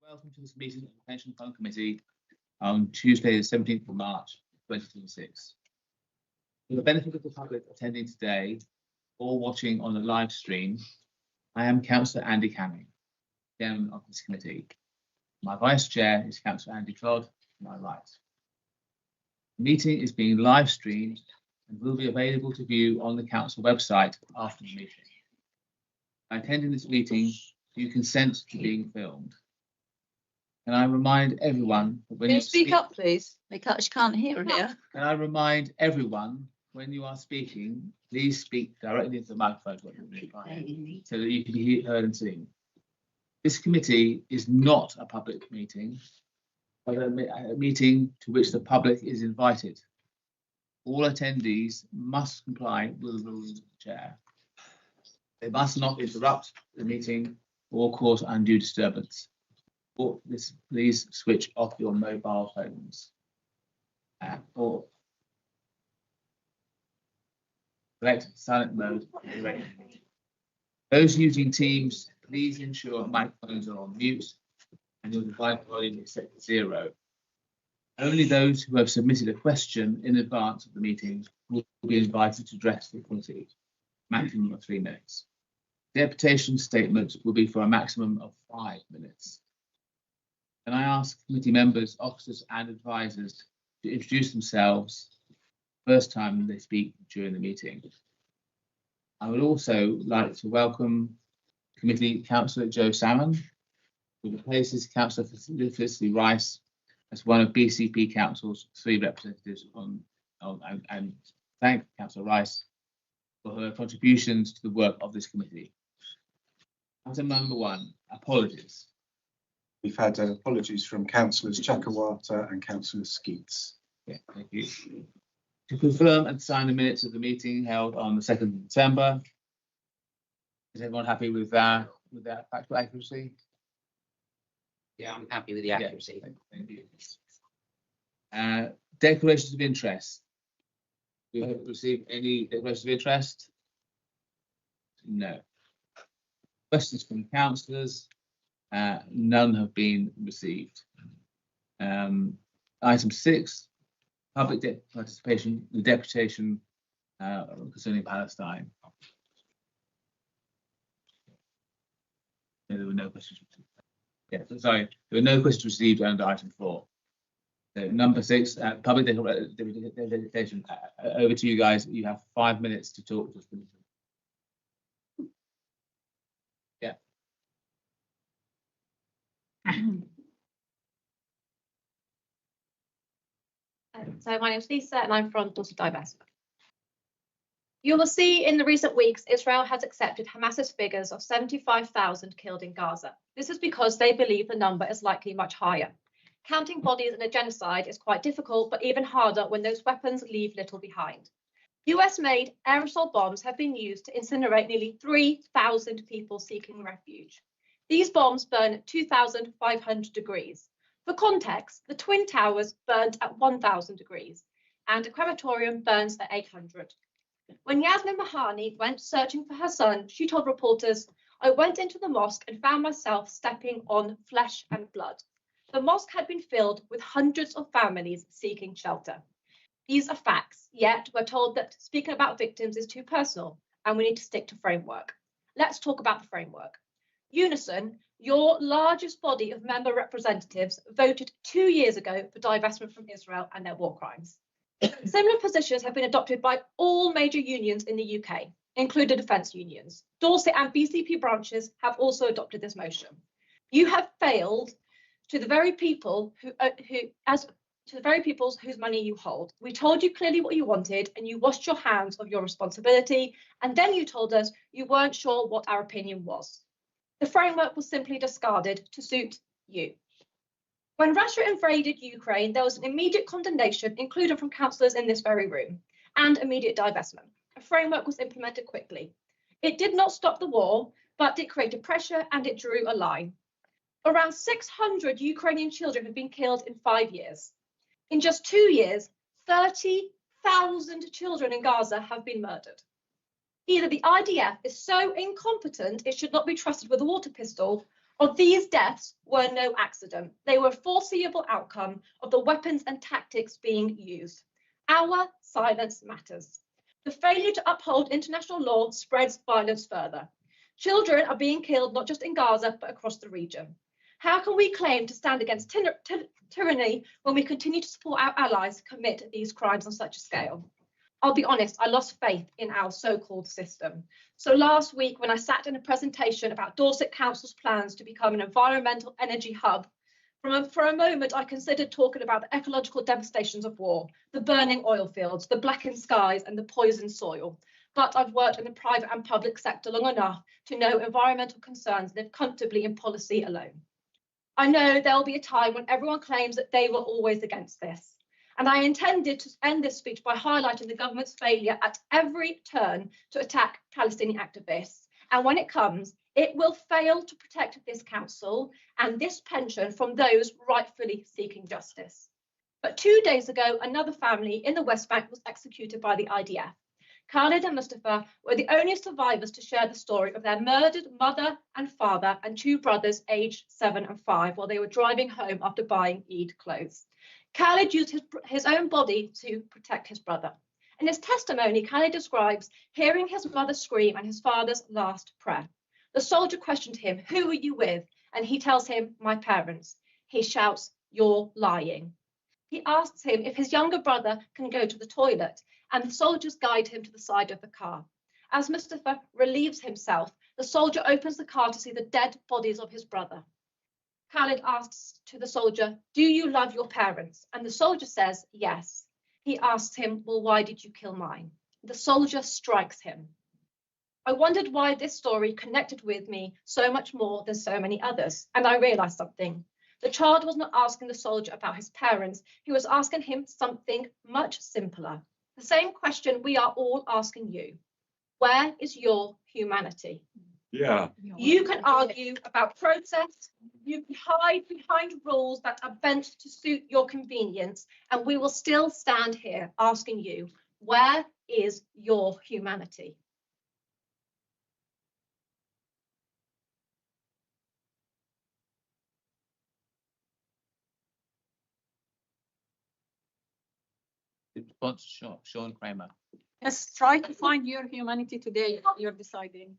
Welcome to this meeting of the Pension Fund Committee on Tuesday, the 17th of March, 2026. For the benefit of the public attending today or watching on the live stream, I am Councillor Andy Canning, Chairman of this committee. My Vice Chair is Councillor Andy Clodd, to my right. The meeting is being live streamed and will be available to view on the Council website after the meeting. By attending this meeting, you consent to being filmed. Can I remind everyone that when you speak up, please? Because she can't hear here. Can I remind everyone when you are speaking, please speak directly into the microphone so that you can be heard and seen. This committee is not a public meeting, but a meeting to which the public is invited. All attendees must comply with the rules of the chair. They must not interrupt the meeting or cause undue disturbance. Please switch off your mobile phones or select silent mode. Those using Teams, please ensure microphones are on mute and your device volume is set to 0. Only those who have submitted a question in advance of the meeting will be invited to address the committee, maximum of 3 minutes. Deputation statements will be for a maximum of 5 minutes. Can I ask committee members, officers and advisors to introduce themselves the first time they speak during the meeting? I would also like to welcome Committee Councillor Joe Salmon, who replaces Councillor Felicity Rice as one of BCP Council's 3 representatives and thank Councillor Rice for her contributions to the work of this committee. Item number 1, apologies. We've had apologies from Councillors Chakawata and Councillor Skeets. Yeah, thank you. To confirm and sign the minutes of the meeting held on the 2nd of December. Is everyone happy with that factual accuracy? Yeah, I'm happy with the accuracy. Yeah, thank you. Declarations of interest. We have received any declarations of interest? No. Questions from councillors? None have been received. Item 6, public participation, the deputation concerning Palestine. There were no questions. Yeah, sorry, there were no questions received under item 4. So number 6, public dedication. Over to you guys. You have 5 minutes to talk to us. Yeah. So my name is Lisa and I'm from Dorset Divestment. You will see in the recent weeks, Israel has accepted Hamas's figures of 75,000 killed in Gaza. This is because they believe the number is likely much higher. Counting bodies in a genocide is quite difficult, but even harder when those weapons leave little behind. US-made aerosol bombs have been used to incinerate nearly 3,000 people seeking refuge. These bombs burn at 2,500 degrees. For context, the Twin Towers burned at 1,000 degrees, and a crematorium burns at 800. When Yasmin Mahani went searching for her son, she told reporters, "I went into the mosque and found myself stepping on flesh and blood." The mosque had been filled with hundreds of families seeking shelter. These are facts, yet we're told that speaking about victims is too personal and we need to stick to framework. Let's talk about the framework. Unison, your largest body of member representatives, voted 2 years ago for divestment from Israel and their war crimes. Similar positions have been adopted by all major unions in the UK, including defence unions. Dorset and BCP branches have also adopted this motion. You have failed to the very people whose money you hold. We told you clearly what you wanted and you washed your hands of your responsibility, and then you told us you weren't sure what our opinion was. The framework was simply discarded to suit you. When Russia invaded Ukraine, there was an immediate condemnation, including from councillors in this very room, and immediate divestment. A framework was implemented quickly. It did not stop the war, but it created pressure and it drew a line. Around 600 Ukrainian children have been killed in 5 years. In just 2 years, 30,000 children in Gaza have been murdered. Either the IDF is so incompetent it should not be trusted with a water pistol, Or these deaths were no accident. They were a foreseeable outcome of the weapons and tactics being used. Our silence matters. The failure to uphold international law spreads violence further. Children are being killed not just in Gaza, but across the region. How can we claim to stand against tyranny when we continue to support our allies commit these crimes on such a scale? I'll be honest, I lost faith in our so-called system. So last week, when I sat in a presentation about Dorset Council's plans to become an environmental energy hub, for a moment, I considered talking about the ecological devastations of war, the burning oil fields, the blackened skies, and the poisoned soil. But I've worked in the private and public sector long enough to know environmental concerns live comfortably in policy alone. I know there'll be a time when everyone claims that they were always against this. And I intended to end this speech by highlighting the government's failure at every turn to attack Palestinian activists. And when it comes, it will fail to protect this council and this pension from those rightfully seeking justice. But 2 days ago, another family in the West Bank was executed by the IDF. Khalid and Mustafa were the only survivors to share the story of their murdered mother and father and 2 brothers aged 7 and 5 while they were driving home after buying Eid clothes. Khalid used his own body to protect his brother. In his testimony, Khalid describes hearing his mother scream and his father's last prayer. The soldier questioned him, "Who are you with?" And he tells him, "My parents." He shouts, "You're lying." He asks him if his younger brother can go to the toilet, and the soldiers guide him to the side of the car. As Mustafa relieves himself, the soldier opens the car to see the dead bodies of his brother. Khalid asks to the soldier, "Do you love your parents?" And the soldier says, "Yes." He asks him, "Well, why did you kill mine?" The soldier strikes him. I wondered why this story connected with me so much more than so many others, and I realized something. The child was not asking the soldier about his parents, he was asking him something much simpler. The same question we are all asking you. Where is your humanity? Yeah. You can argue about process, you can hide behind rules that are bent to suit your convenience, and we will still stand here asking you, where is your humanity? Response, Sean Kramer. Yes, try to find your humanity today. You're deciding.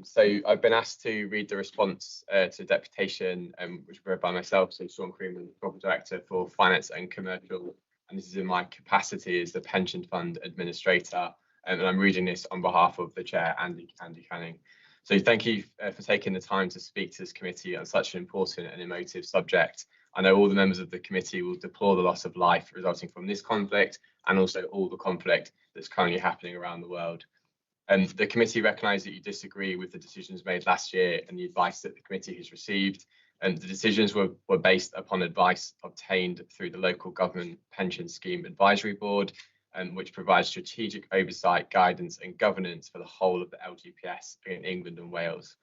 So I've been asked to read the response to deputation, which was read by myself, so Sean Creeman, Corporate Director for Finance and Commercial, and this is in my capacity as the Pension Fund Administrator, and I'm reading this on behalf of the Chair, Andy Canning. So thank you for taking the time to speak to this committee on such an important and emotive subject. I know all the members of the committee will deplore the loss of life resulting from this conflict and also all the conflict that's currently happening around the world. The committee recognises that you disagree with the decisions made last year and the advice that the committee has received. And the decisions were based upon advice obtained through the Local Government Pension Scheme Advisory Board, which provides strategic oversight, guidance and governance for the whole of the LGPS in England and Wales.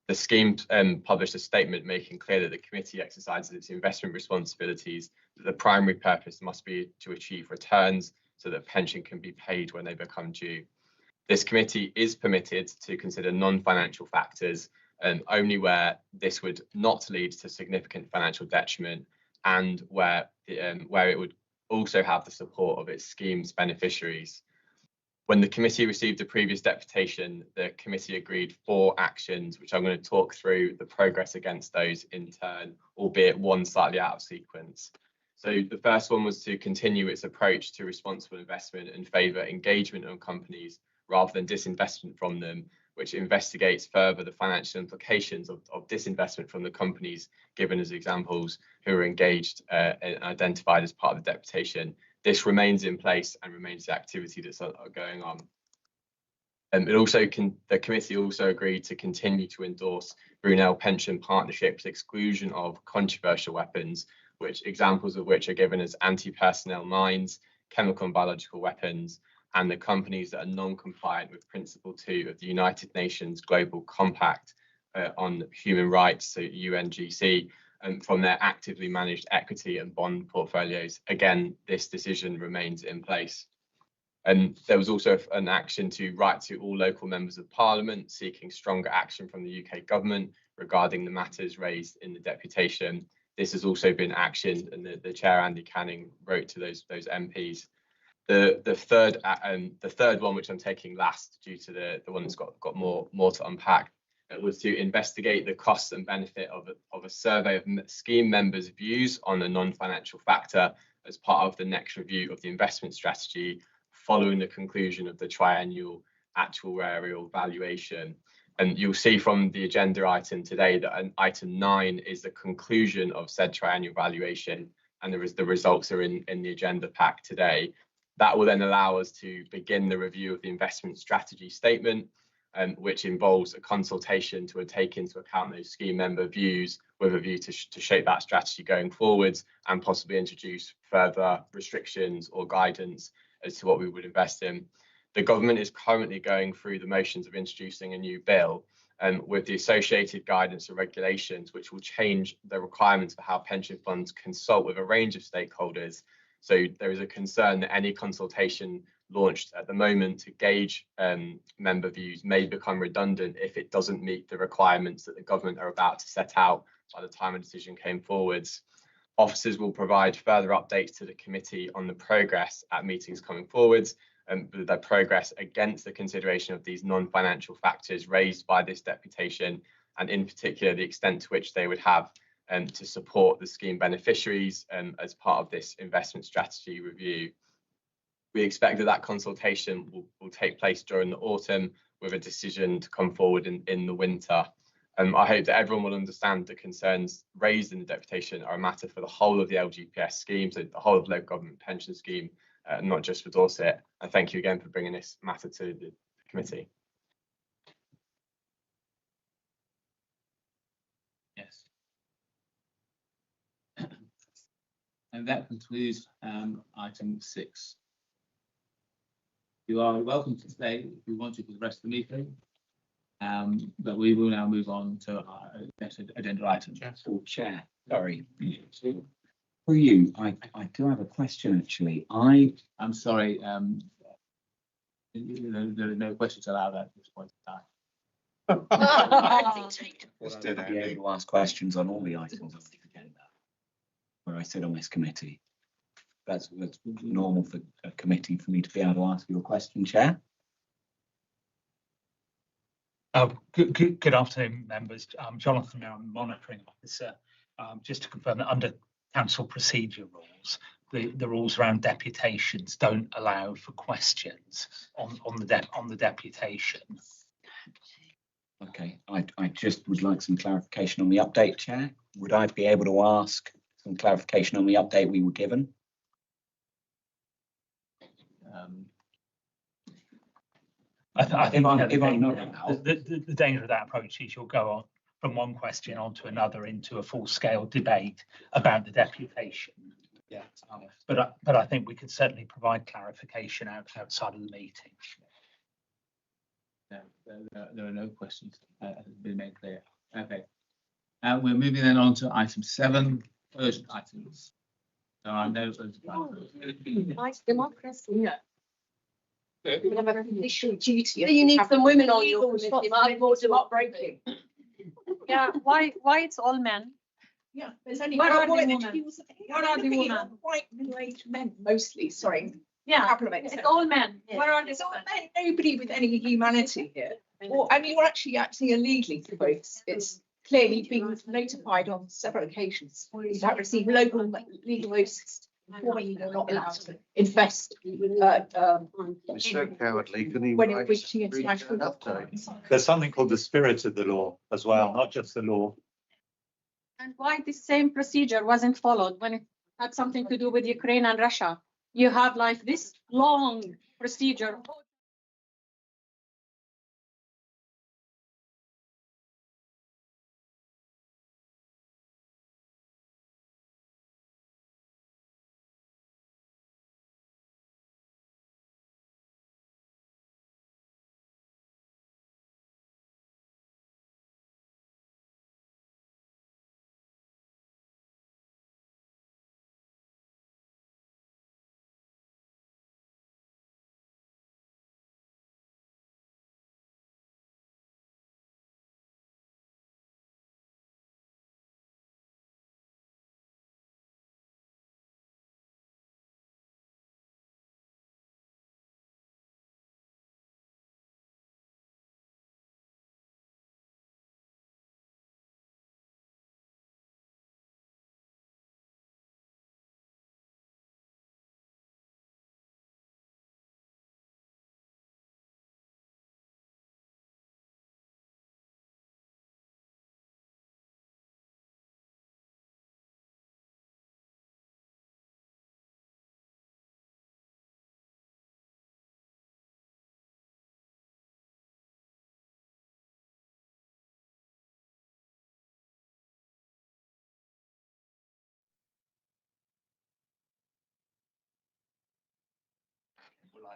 The scheme published a statement making clear that the committee exercises its investment responsibilities, that the primary purpose must be to achieve returns so that pension can be paid when they become due. This committee is permitted to consider non-financial factors only where this would not lead to significant financial detriment and where it would also have the support of its scheme's beneficiaries. When the committee received the previous deputation, the committee agreed 4 actions, which I'm going to talk through the progress against those in turn, albeit one slightly out of sequence. So the first one was to continue its approach to responsible investment and favour engagement of companies rather than disinvestment from them, which investigates further the financial implications of disinvestment from the companies given as examples who are engaged and identified as part of the deputation. This remains in place and remains the activity that's going on. The committee also agreed to continue to endorse Brunel Pension Partnership's exclusion of controversial weapons, which examples of which are given as anti-personnel mines, chemical and biological weapons, and the companies that are non-compliant with Principle 2 of the United Nations Global Compact on Human Rights, so UNGC, from their actively managed equity and bond portfolios. Again, this decision remains in place. And there was also an action to write to all local members of Parliament seeking stronger action from the UK government regarding the matters raised in the deputation. This has also been actioned, and the chair, Andy Canning, wrote to those MPs. The third one, which I'm taking last due to the one that's got more to unpack, was to investigate the costs and benefit of a survey of scheme members' views on a non-financial factor as part of the next review of the investment strategy following the conclusion of the triennial actuarial valuation. And you'll see from the agenda item today that item 9 is the conclusion of said triennial valuation, and the results are in the agenda pack today. That will then allow us to begin the review of the investment strategy statement, which involves a consultation to take into account those scheme member views with a view to shape that strategy going forwards and possibly introduce further restrictions or guidance as to what we would invest in. The government is currently going through the motions of introducing a new bill with the associated guidance and regulations, which will change the requirements for how pension funds consult with a range of stakeholders. So there is a concern that any consultation launched at the moment to gauge member views may become redundant if it doesn't meet the requirements that the government are about to set out by the time a decision came forwards. Officers will provide further updates to the committee on the progress at meetings coming forwards and their progress against the consideration of these non-financial factors raised by this deputation, and in particular the extent to which they would have to support the scheme beneficiaries as part of this investment strategy review. We expect that consultation will take place during the autumn with a decision to come forward in the winter. I hope that everyone will understand the concerns raised in the deputation are a matter for the whole of the LGPS scheme, so the whole of the local government pension scheme, not just for Dorset. And thank you again for bringing this matter to the committee. Yes. And that concludes item 6. You are welcome to stay if you want to for the rest of the meeting, but we will now move on to our next agenda item. Chair, sorry. For you, I do have a question actually. I'm sorry, there are no questions allowed at this point in time. I'll be able to ask questions on all the items on the agenda where I sit on this committee. That's normal for a committee for me to be able to ask you a question, Chair. Good afternoon, members. I'm Jonathan, I'm monitoring officer. Just to confirm that under council procedure rules, the rules around deputations don't allow for questions on the deputation. Okay, I just would like some clarification on the update, Chair. Would I be able to ask some clarification on the update we were given? I think the danger of that approach is you'll go on from one question on to another into a full-scale debate about the deputation. Yeah. But I think we could certainly provide clarification outside of the meeting. No, there are no questions has been made clear. Okay. We're moving then on to item 7, urgent items. There are no urgent items. Nice democracy. Yeah. We have a official duty. You need some women on your committee. committee. More democracy breaking. Yeah, why it's all men? Yeah, there's only Where are the women? Where are the women? White middle-aged men mostly. Sorry. Yeah, Couple of it's all men. Yeah. Where are the It's all women? men. Nobody with any humanity here. Or, and you're actually acting illegally for both. It's clearly been notified on several occasions. You have received local legal notice informing you're not allowed to invest It's so cowardly. Can he when write you're breaching a international law. update? There's something called the spirit of the law as well, not just the law. And why this same procedure wasn't followed when it had something to do with Ukraine and Russia? You have like this long procedure.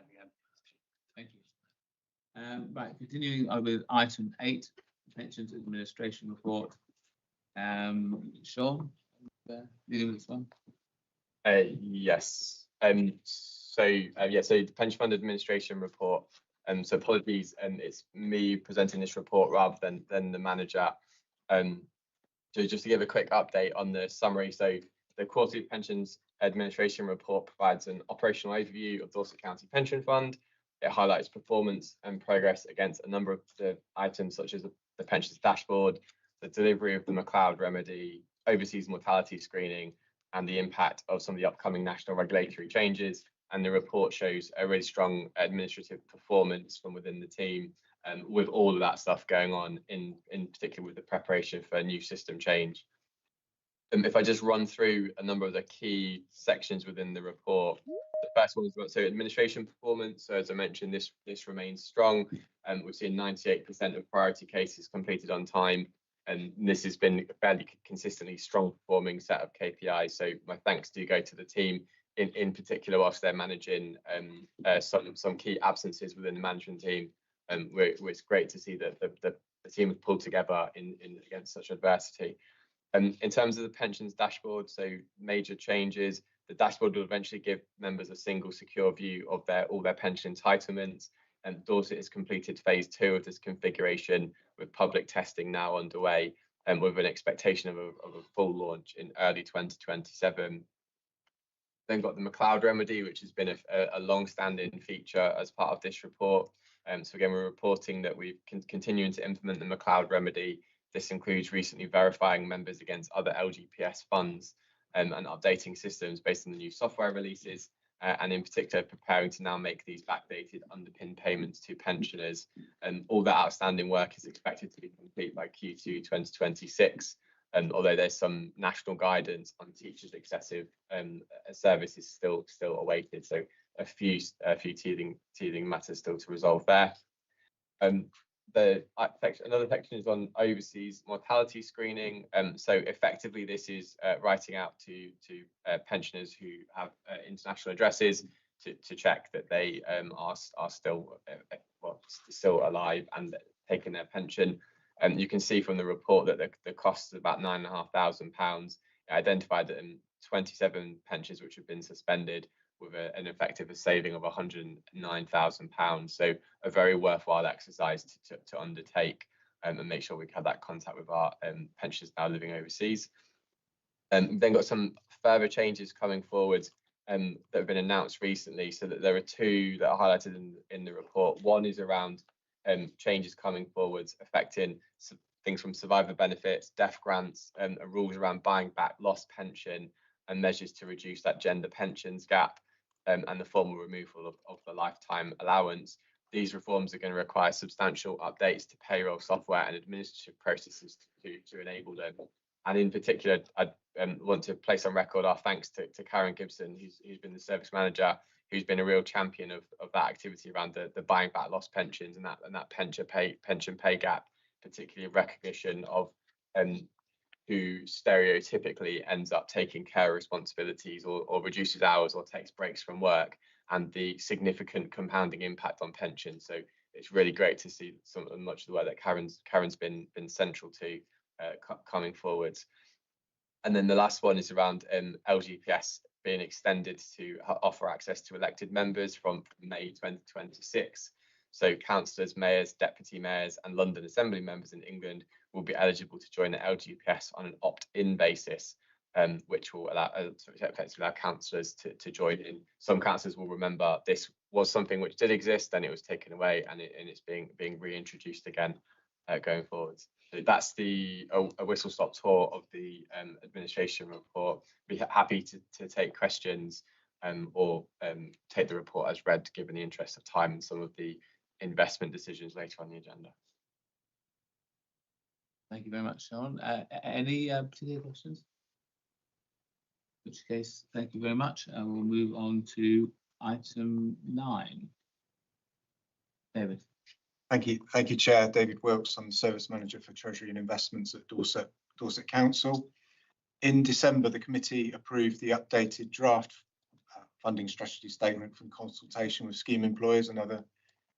by the end. Thank you. Right, continuing on with item 8, pensions administration report. Sean, dealing with this one. Yes. So the pension fund administration report. So apologies, it's me presenting this report rather than the manager. So just to give a quick update on the summary. So the quarterly pensions administration report provides an operational overview of Dorset County Pension Fund. It highlights performance and progress against a number of the items such as the pensions dashboard, the delivery of the McLeod remedy, overseas mortality screening, and the impact of some of the upcoming national regulatory changes. And the report shows a really strong administrative performance from within the team, with all of that stuff going on, in particular with the preparation for a new system change. If I just run through a number of the key sections within the report. The first one is about administration performance. So as I mentioned, this remains strong, and we've seen 98% of priority cases completed on time. And this has been a fairly consistently strong performing set of KPIs. So my thanks do go to the team in particular whilst they're managing some key absences within the management team. It's great to see that the team have pulled together in against such adversity. In terms of the pensions dashboard, so major changes. The dashboard will eventually give members a single secure view of all their pension entitlements. And Dorset has completed phase 2 of this configuration, with public testing now underway, and with an expectation of a full launch in early 2027. Then got the McLeod remedy, which has been a long-standing feature as part of this report. So again, we're reporting that we've continuing to implement the McLeod remedy. This includes recently verifying members against other LGPS funds, and updating systems based on the new software releases, and in particular preparing to now make these backdated underpin payments to pensioners. And all that outstanding work is expected to be complete by Q2 2026. And although there's some national guidance on teachers' excessive services still awaited, so a few teething matters still to resolve there. Another section is on overseas mortality screening. So effectively, this is writing out to pensioners who have international addresses to check that they are still alive and taking their pension. You can see from the report that the cost is about £9,500. It identified that 27 pensions which have been suspended, with an effective saving of £109,000. So a very worthwhile exercise to undertake, and make sure we have that contact with our pensioners now living overseas. We've then got some further changes coming forward that have been announced recently. So that there are 2 that are highlighted in the report. One is around changes coming forwards affecting things from survivor benefits, death grants, and rules around buying back lost pension, and measures to reduce that gender pensions gap, and the formal removal of the lifetime allowance. These reforms are going to require substantial updates to payroll software and administrative processes to enable them. And in particular, I want to place on record our thanks to Karen Gibson, who's been the service manager, who's been a real champion of that activity around the buying back lost pensions and that pension pay gap, particularly recognition of who stereotypically ends up taking care responsibilities or reduces hours or takes breaks from work, and the significant compounding impact on pensions. So it's really great to see much of the work that Karen's been central to coming forwards. And then the last one is around LGPS being extended to offer access to elected members from May 2026. So councillors, mayors, deputy mayors and London Assembly members in England will be eligible to join the LGPS on an opt-in basis, which will effectively allow councillors to join in. Some councillors will remember this was something which did exist and it was taken away, and it's being reintroduced again going forwards. So that's a whistle-stop tour of the administration report. Be happy to take questions or take the report as read, given the interest of time and some of the investment decisions later on the agenda. Thank you very much, Sean. Any particular questions? In which case, thank you very much. And we'll move on to item 9. David. Thank you, Chair. David Wilkes. I'm the Service Manager for Treasury and Investments at Dorset Council. In December, the committee approved the updated draft funding strategy statement from consultation with scheme employers and other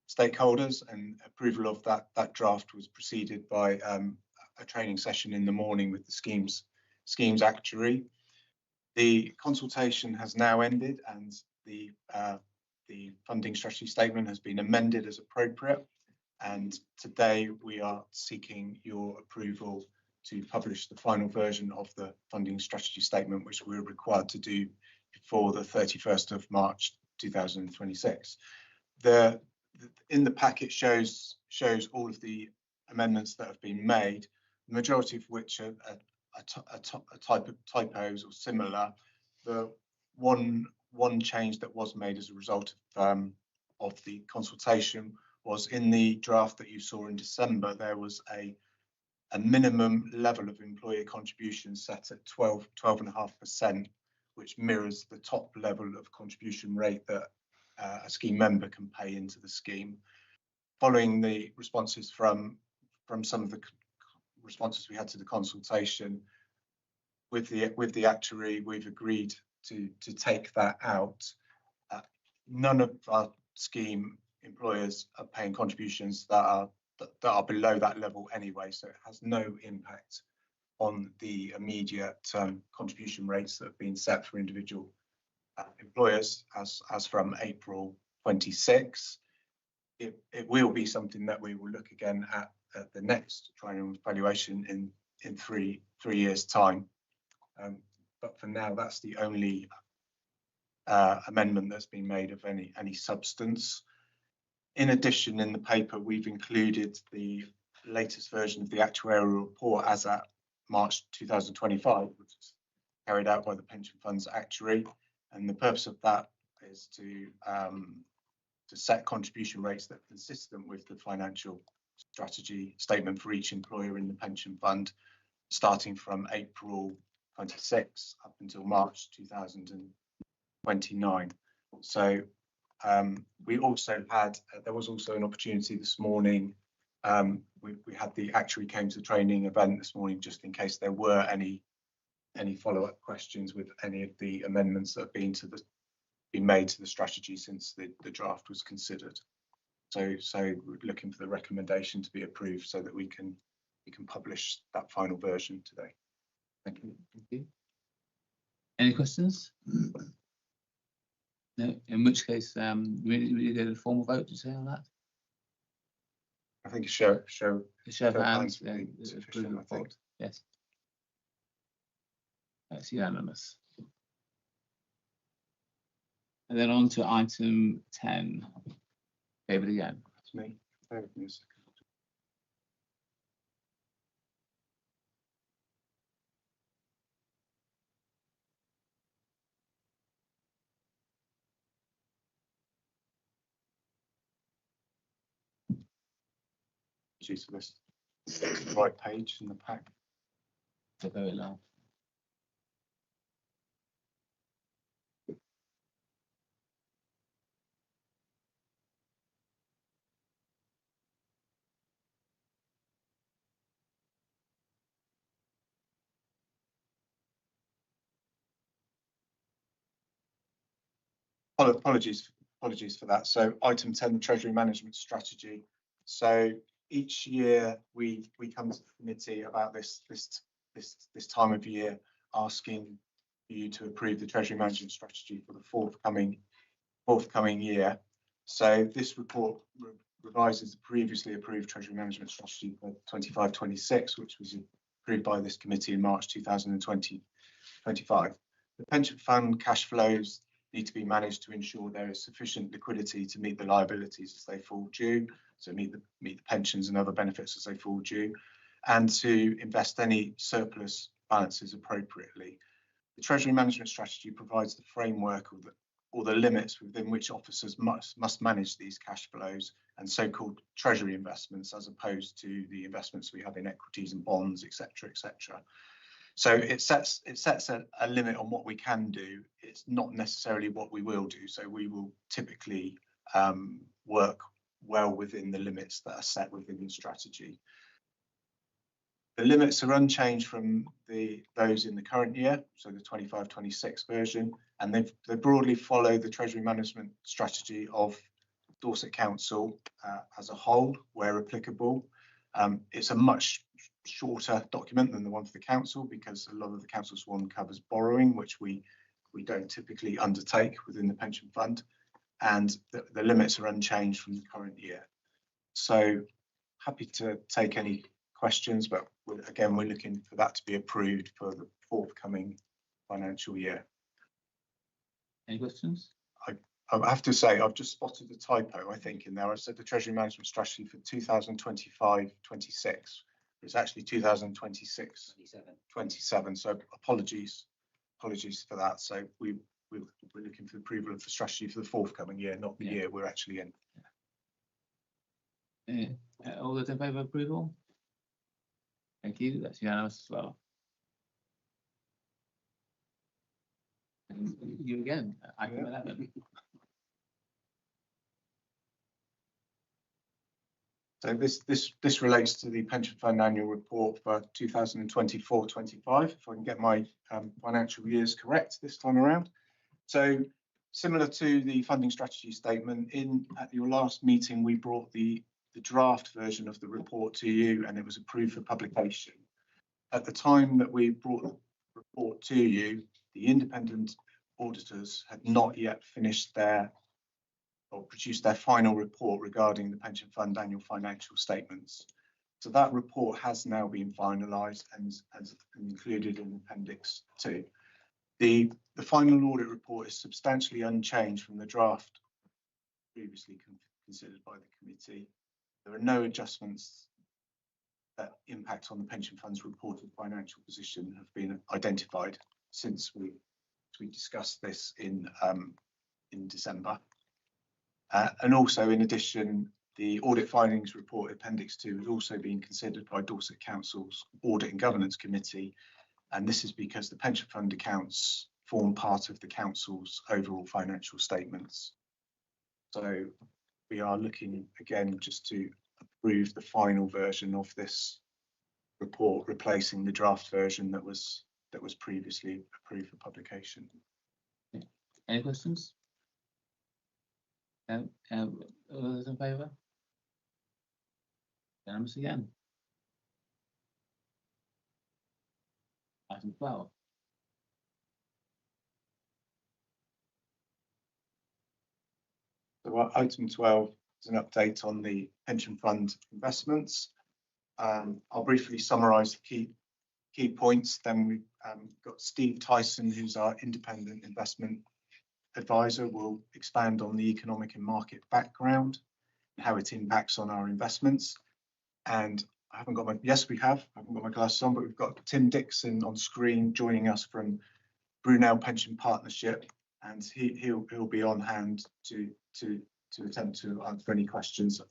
stakeholders, and approval of that draft was preceded by a training session in the morning with the schemes actuary. The consultation has now ended, and the funding strategy statement has been amended as appropriate, and today we are seeking your approval to publish the final version of the funding strategy statement, which we're required to do before the 31st of March 2026. In the packet shows all of the amendments that have been made, the majority of which are typos or similar. The one change that was made as a result of the consultation was in the draft that you saw in December. There was a minimum level of employer contributions set at 12.5%, which mirrors the top level of contribution rate that a scheme member can pay into the scheme. Following the responses from some of the responses we had to the consultation with the actuary, we've agreed to take that out. None of our scheme employers are paying contributions that are below that level anyway, so it has no impact on the immediate contribution rates that have been set for individual employers as from April 26. It will be something that we will look again at the next triennial valuation in three years' time. But for now, that's the only amendment that's been made of any substance. In addition, in the paper, we've included the latest version of the actuarial report as at March 2025, which is carried out by the pension fund's actuary. And the purpose of that is to set contribution rates that are consistent with the financial strategy statement for each employer in the pension fund, starting from April 26 up until March 2029. So we also had, there was also an opportunity this morning. We had the actuary came to the training event this morning, just in case there were any follow-up questions with any of the amendments that have been made to the strategy since the draft was considered. So we're looking for the recommendation to be approved so that we can publish that final version today. Thank you. Thank you. Any questions? No. In which case, we go to the formal vote to say on that. I think a show of hands. would be sufficient, I think. Yes. That's unanimous. And then on to item 10. David again. That's me. Bear with me a second. Choose this. The right page in the pack. They're very long. Apologies for that. So item 10, the Treasury Management Strategy. So each year we come to the committee about this time of year, asking you to approve the Treasury Management Strategy for the forthcoming year. So this report revises the previously approved Treasury Management Strategy for 25-26, which was approved by this committee in March 2025. The pension fund cash flows need to be managed to ensure there is sufficient liquidity to meet the liabilities as they fall due, so meet the pensions and other benefits as they fall due, and to invest any surplus balances appropriately. The Treasury Management Strategy provides the framework or the limits within which officers must manage these cash flows and so-called treasury investments, as opposed to the investments we have in equities and bonds, etc., etc. So it sets a limit on what we can do. It's not necessarily what we will do. So we will typically work well within the limits that are set within the strategy. The limits are unchanged from those in the current year, so the 25-26 version, and they broadly follow the Treasury management strategy of Dorset Council as a whole, where applicable. It's a much shorter document than the one for the council because a lot of the council's one covers borrowing, which we don't typically undertake within the pension fund, and the limits are unchanged from the current year. So happy to take any questions, but again, we're looking for that to be approved for the forthcoming financial year. Any questions? I have to say, I've just spotted a typo, I think, in there. I said the Treasury Management Strategy for 2025-26. It's actually 2026-27. So apologies for that. So we're looking for approval of the strategy for the forthcoming year, not the year we're actually in. All those in favour of approval? Thank you. That's unanimous as well. And you again, item 11. So this relates to the pension fund annual report for 2024-25. If I can get my financial years correct this time around. So similar to the funding strategy statement, at your last meeting, we brought the draft version of the report to you, and it was approved for publication. At the time that we brought the report to you, the independent auditors had not yet finished or produced their final report regarding the pension fund annual financial statements. So that report has now been finalised and included in Appendix 2. The final audit report is substantially unchanged from the draft previously considered by the committee. There are no adjustments that impact on the pension fund's reported financial position have been identified since we discussed this in December. And also, in addition, the audit findings report Appendix 2 has also been considered by Dorset Council's Audit and Governance Committee, and this is because the pension fund accounts form part of the council's overall financial statements. So we are looking again just to approve the final version of this report, replacing the draft version that was previously approved for publication. Any questions? All those in favour? Unanimous again. Item 12. So item 12 is an update on the pension fund investments. I'll briefly summarise the key points. Then we've got Steve Tyson, who's our independent investment advisor, will expand on the economic and market background and how it impacts on our investments. And I haven't got my glasses on, but we've got Tim Dixon on screen joining us from Brunel Pension Partnership, and he'll be on hand to attempt to answer any questions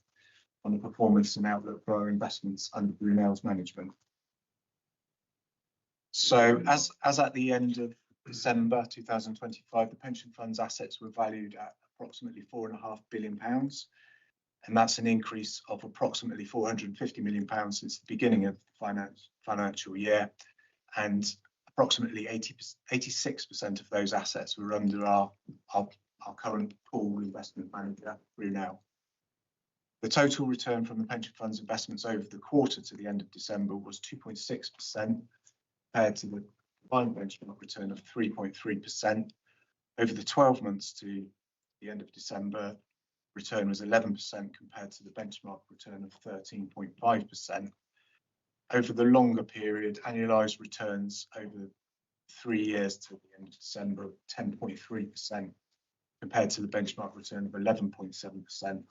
on the performance and outlook for our investments under Brunel's management. So as at the end of December 2025, the pension fund's assets were valued at approximately £4.5 billion, and that's an increase of approximately £450 million since the beginning of the financial year, and approximately 86% of those assets were under our current pool investment manager, Brunel. The total return from the pension fund's investments over the quarter to the end of December was 2.6%, compared to the combined benchmark return of 3.3%. Over the 12 months to the end of December, return was 11% compared to the benchmark return of 13.5%. Over the longer period, annualised returns over 3 years to the end of December, 10.3% compared to the benchmark return of 11.7%.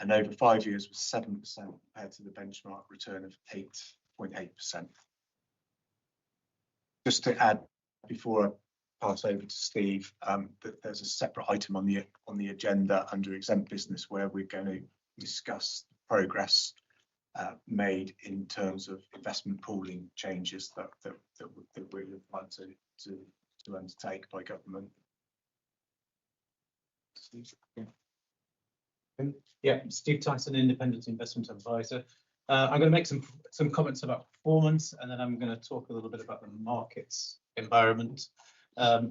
And over 5 years was 7% compared to the benchmark return of 8.8%. Just to add, before I pass over to Steve, that there's a separate item on the agenda under exempt business where we're going to discuss progress made in terms of investment pooling changes that we're required to undertake by government. Steve? Yeah, Steve Tyson, Independent Investment Advisor. I'm going to make some comments about performance, and then I'm going to talk a little bit about the markets environment.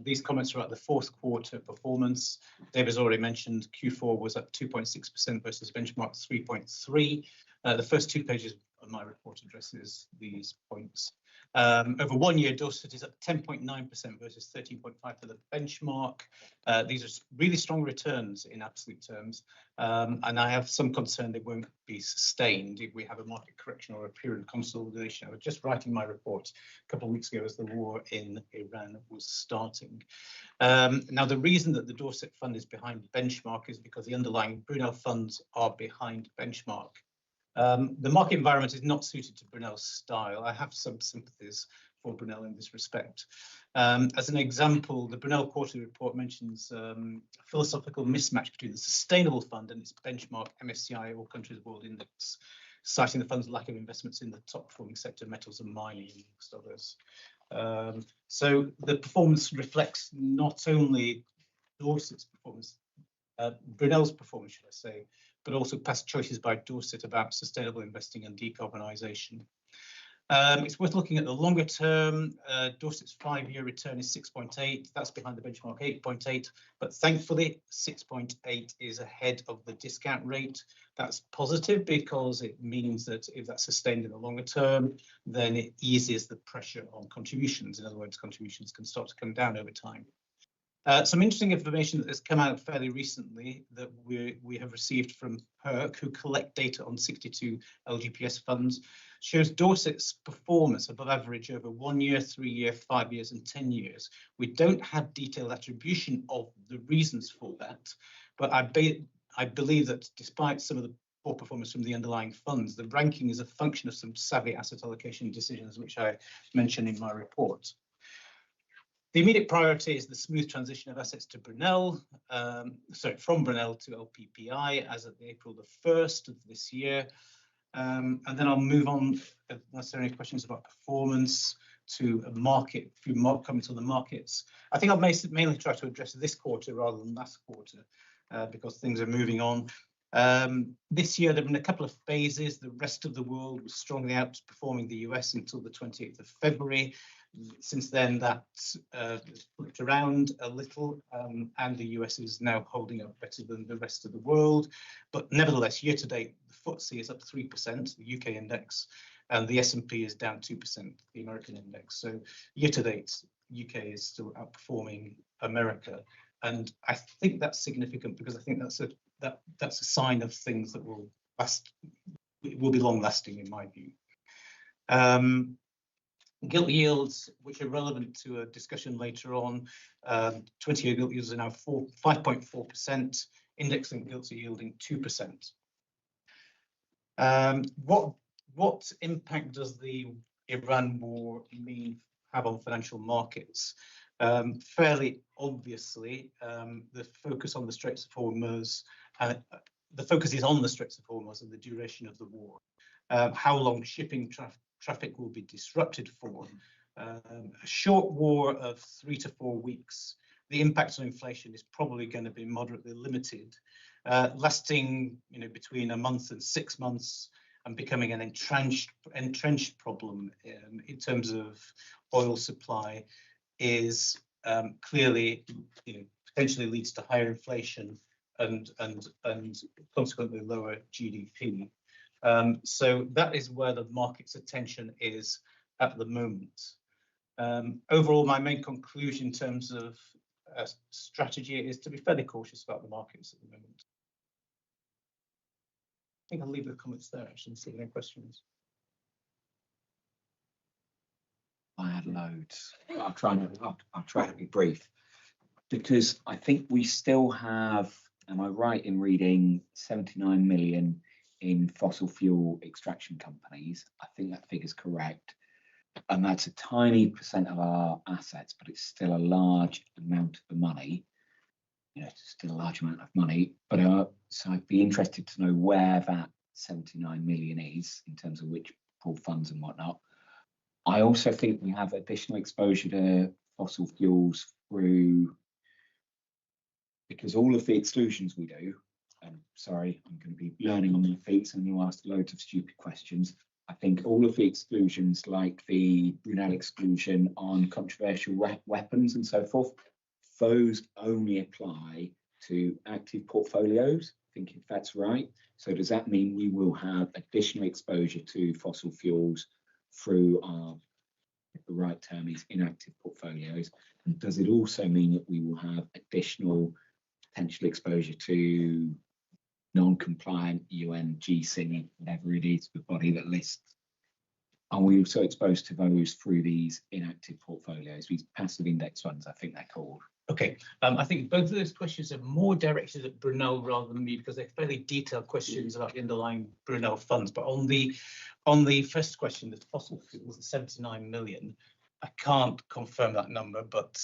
These comments are about the fourth quarter performance. Dave has already mentioned Q4 was up 2.6% versus benchmark 3.3. The first 2 pages of my report addresses these points. Over 1 year, Dorset is up 10.9% versus 13.5 for the benchmark. These are really strong returns in absolute terms, and I have some concern they won't be sustained if we have a market correction or a period of consolidation. I was just writing my report a couple of weeks ago as the war in Iran was starting. Now, the reason that the Dorset fund is behind benchmark is because the underlying Brunel funds are behind benchmark. The market environment is not suited to Brunel's style. I have some sympathies for Brunel in this respect. As an example, the Brunel quarterly report mentions a philosophical mismatch between the sustainable fund and its benchmark MSCI All Countries World Index, citing the fund's lack of investments in the top performing sector, metals and mining, amongst others. So the performance reflects not only Dorset's performance, Brunel's performance, should I say, but also past choices by Dorset about sustainable investing and decarbonisation. It's worth looking at the longer term. Dorset's 5-year return is 6.8. That's behind the benchmark 8.8, but thankfully 6.8 is ahead of the discount rate. That's positive because it means that if that's sustained in the longer term, then it eases the pressure on contributions. In other words, contributions can start to come down over time. Some interesting information that has come out fairly recently that we have received from PERC, who collect data on 62 LGPS funds, shows Dorset's performance above average over 1 year, 3 year, 5 years and 10 years. We don't have detailed attribution of the reasons for that, but I believe that despite some of the poor performance from the underlying funds, the ranking is a function of some savvy asset allocation decisions, which I mentioned in my report. The immediate priority is the smooth transition of assets to Brunel, from Brunel to LPPI as of April the 1st of this year. And then I'll move on, unless there are any questions about performance, to a market, a few more comments on the markets. I think I'll mainly try to address this quarter rather than last quarter, because things are moving on. This year, there have been a couple of phases. The rest of the world was strongly outperforming the US until the 28th of February. Since then, that's flipped around a little, and the US is now holding up better than the rest of the world. But nevertheless, year to date, the FTSE is up 3%, the UK index, and the S&P is down 2%, the American index. So year to date, UK is still outperforming America. And I think that's significant because I think that's a sign of things that will last, will be long lasting in my view. Gilt yields, which are relevant to a discussion later on, 20-year gilt yields are now 5.4%. Index-linked gilts are yielding 2%. What impact does the Iran war have on financial markets? Fairly obviously, the focus on the Straits of Hormuz, the focus is on the Straits of Hormuz and the duration of the war. How long shipping traffic will be disrupted for. A short war of 3 to 4 weeks, the impact on inflation is probably going to be moderately limited, lasting between a month and 6 months and becoming an entrenched problem in terms of oil supply is clearly potentially leads to higher inflation and consequently lower GDP. So that is where the market's attention is at the moment. Overall, my main conclusion in terms of strategy is to be fairly cautious about the markets at the moment. I think I'll leave the comments there actually and see if there are any questions. I had loads. I'll try to be brief because I think we still have, am I right in reading 79 million in fossil fuel extraction companies? I think that figure's correct. And that's a tiny percent of our assets, but it's still a large amount of money. It's still a large amount of money. But so I'd be interested to know where that 79 million is in terms of which pool funds and whatnot. I also think we have additional exposure to fossil fuels through, because all of the exclusions we do, and sorry, I'm going to be learning on my feet, so I'm going to ask loads of stupid questions. I think all of the exclusions, like the Brunel exclusion on controversial weapons and so forth, those only apply to active portfolios. I think if that's right. So does that mean we will have additional exposure to fossil fuels through our, if the right term is, inactive portfolios? And does it also mean that we will have additional potential exposure to non-compliant UNGC, whatever it is, the body that lists? Are we also exposed to those through these inactive portfolios, these passive index funds, I think they're called? Okay, I think both of those questions are more directed at Brunel rather than me, because they're fairly detailed questions about the underlying Brunel funds. But on the first question, the fossil fuels, 79 million, I can't confirm that number, but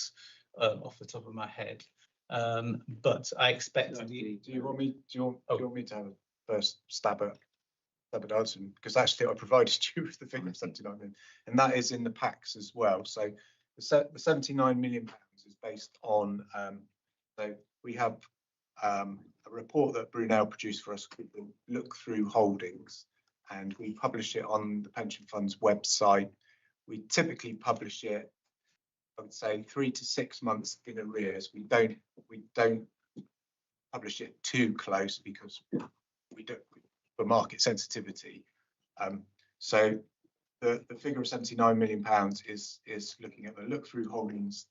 off the top of my head. But I expect. Do you want me to have a first stab at answering? Because actually I provided you with the figure of 79 million, and that is in the packs as well. So the 79 million pounds is based on, so we have a report that Brunel produced for us called the Look Through Holdings, and we publish it on the pension fund's website. We typically publish it, I would say, 3 to 6 months in arrears. We don't publish it too close because we don't, for market sensitivity. So the figure of 79 million pounds is looking at the Look Through Holdings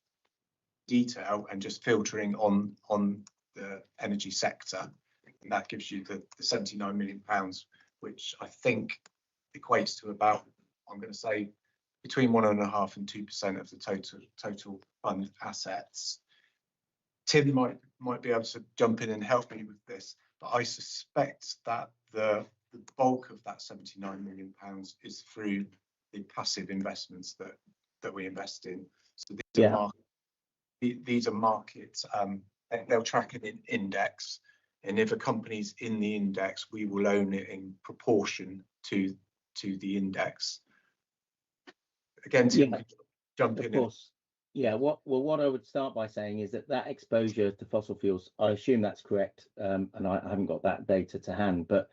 detail and just filtering on the energy sector, and that gives you the 79 million pounds, which I think equates to about, I'm going to say, between 1.5% and 2% of the total fund assets. Tim might be able to jump in and help me with this, but I suspect that the bulk of that 79 million pounds is through the passive investments that we invest in. So these are markets. They'll track an index, and if a company's in the index, we will own it in proportion to the index. Again, Tim, jump in. Of course. Yeah, what I would start by saying is that exposure to fossil fuels, I assume that's correct, and I haven't got that data to hand, but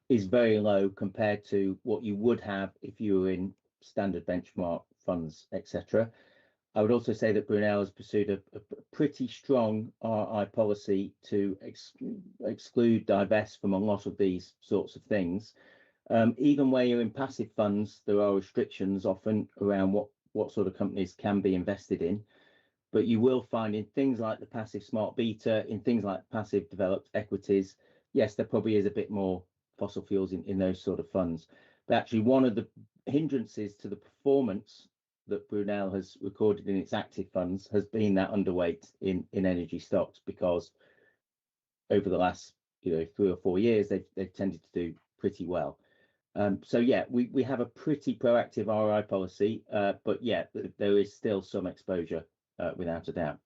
is very low compared to what you would have if you were in standard benchmark funds, etc. I would also say that Brunel has pursued a pretty strong RI policy to exclude, divest from a lot of these sorts of things. Even where you're in passive funds, there are restrictions often around what sort of companies can be invested in. But you will find in things like the passive smart beta, in things like passive developed equities, yes, there probably is a bit more fossil fuels in those sort of funds. But actually, one of the hindrances to the performance that Brunel has recorded in its active funds has been that underweight in energy stocks, because over the last 3 or 4 years, they've tended to do pretty well. So yeah, we have a pretty proactive RI policy, but yeah, there is still some exposure without a doubt.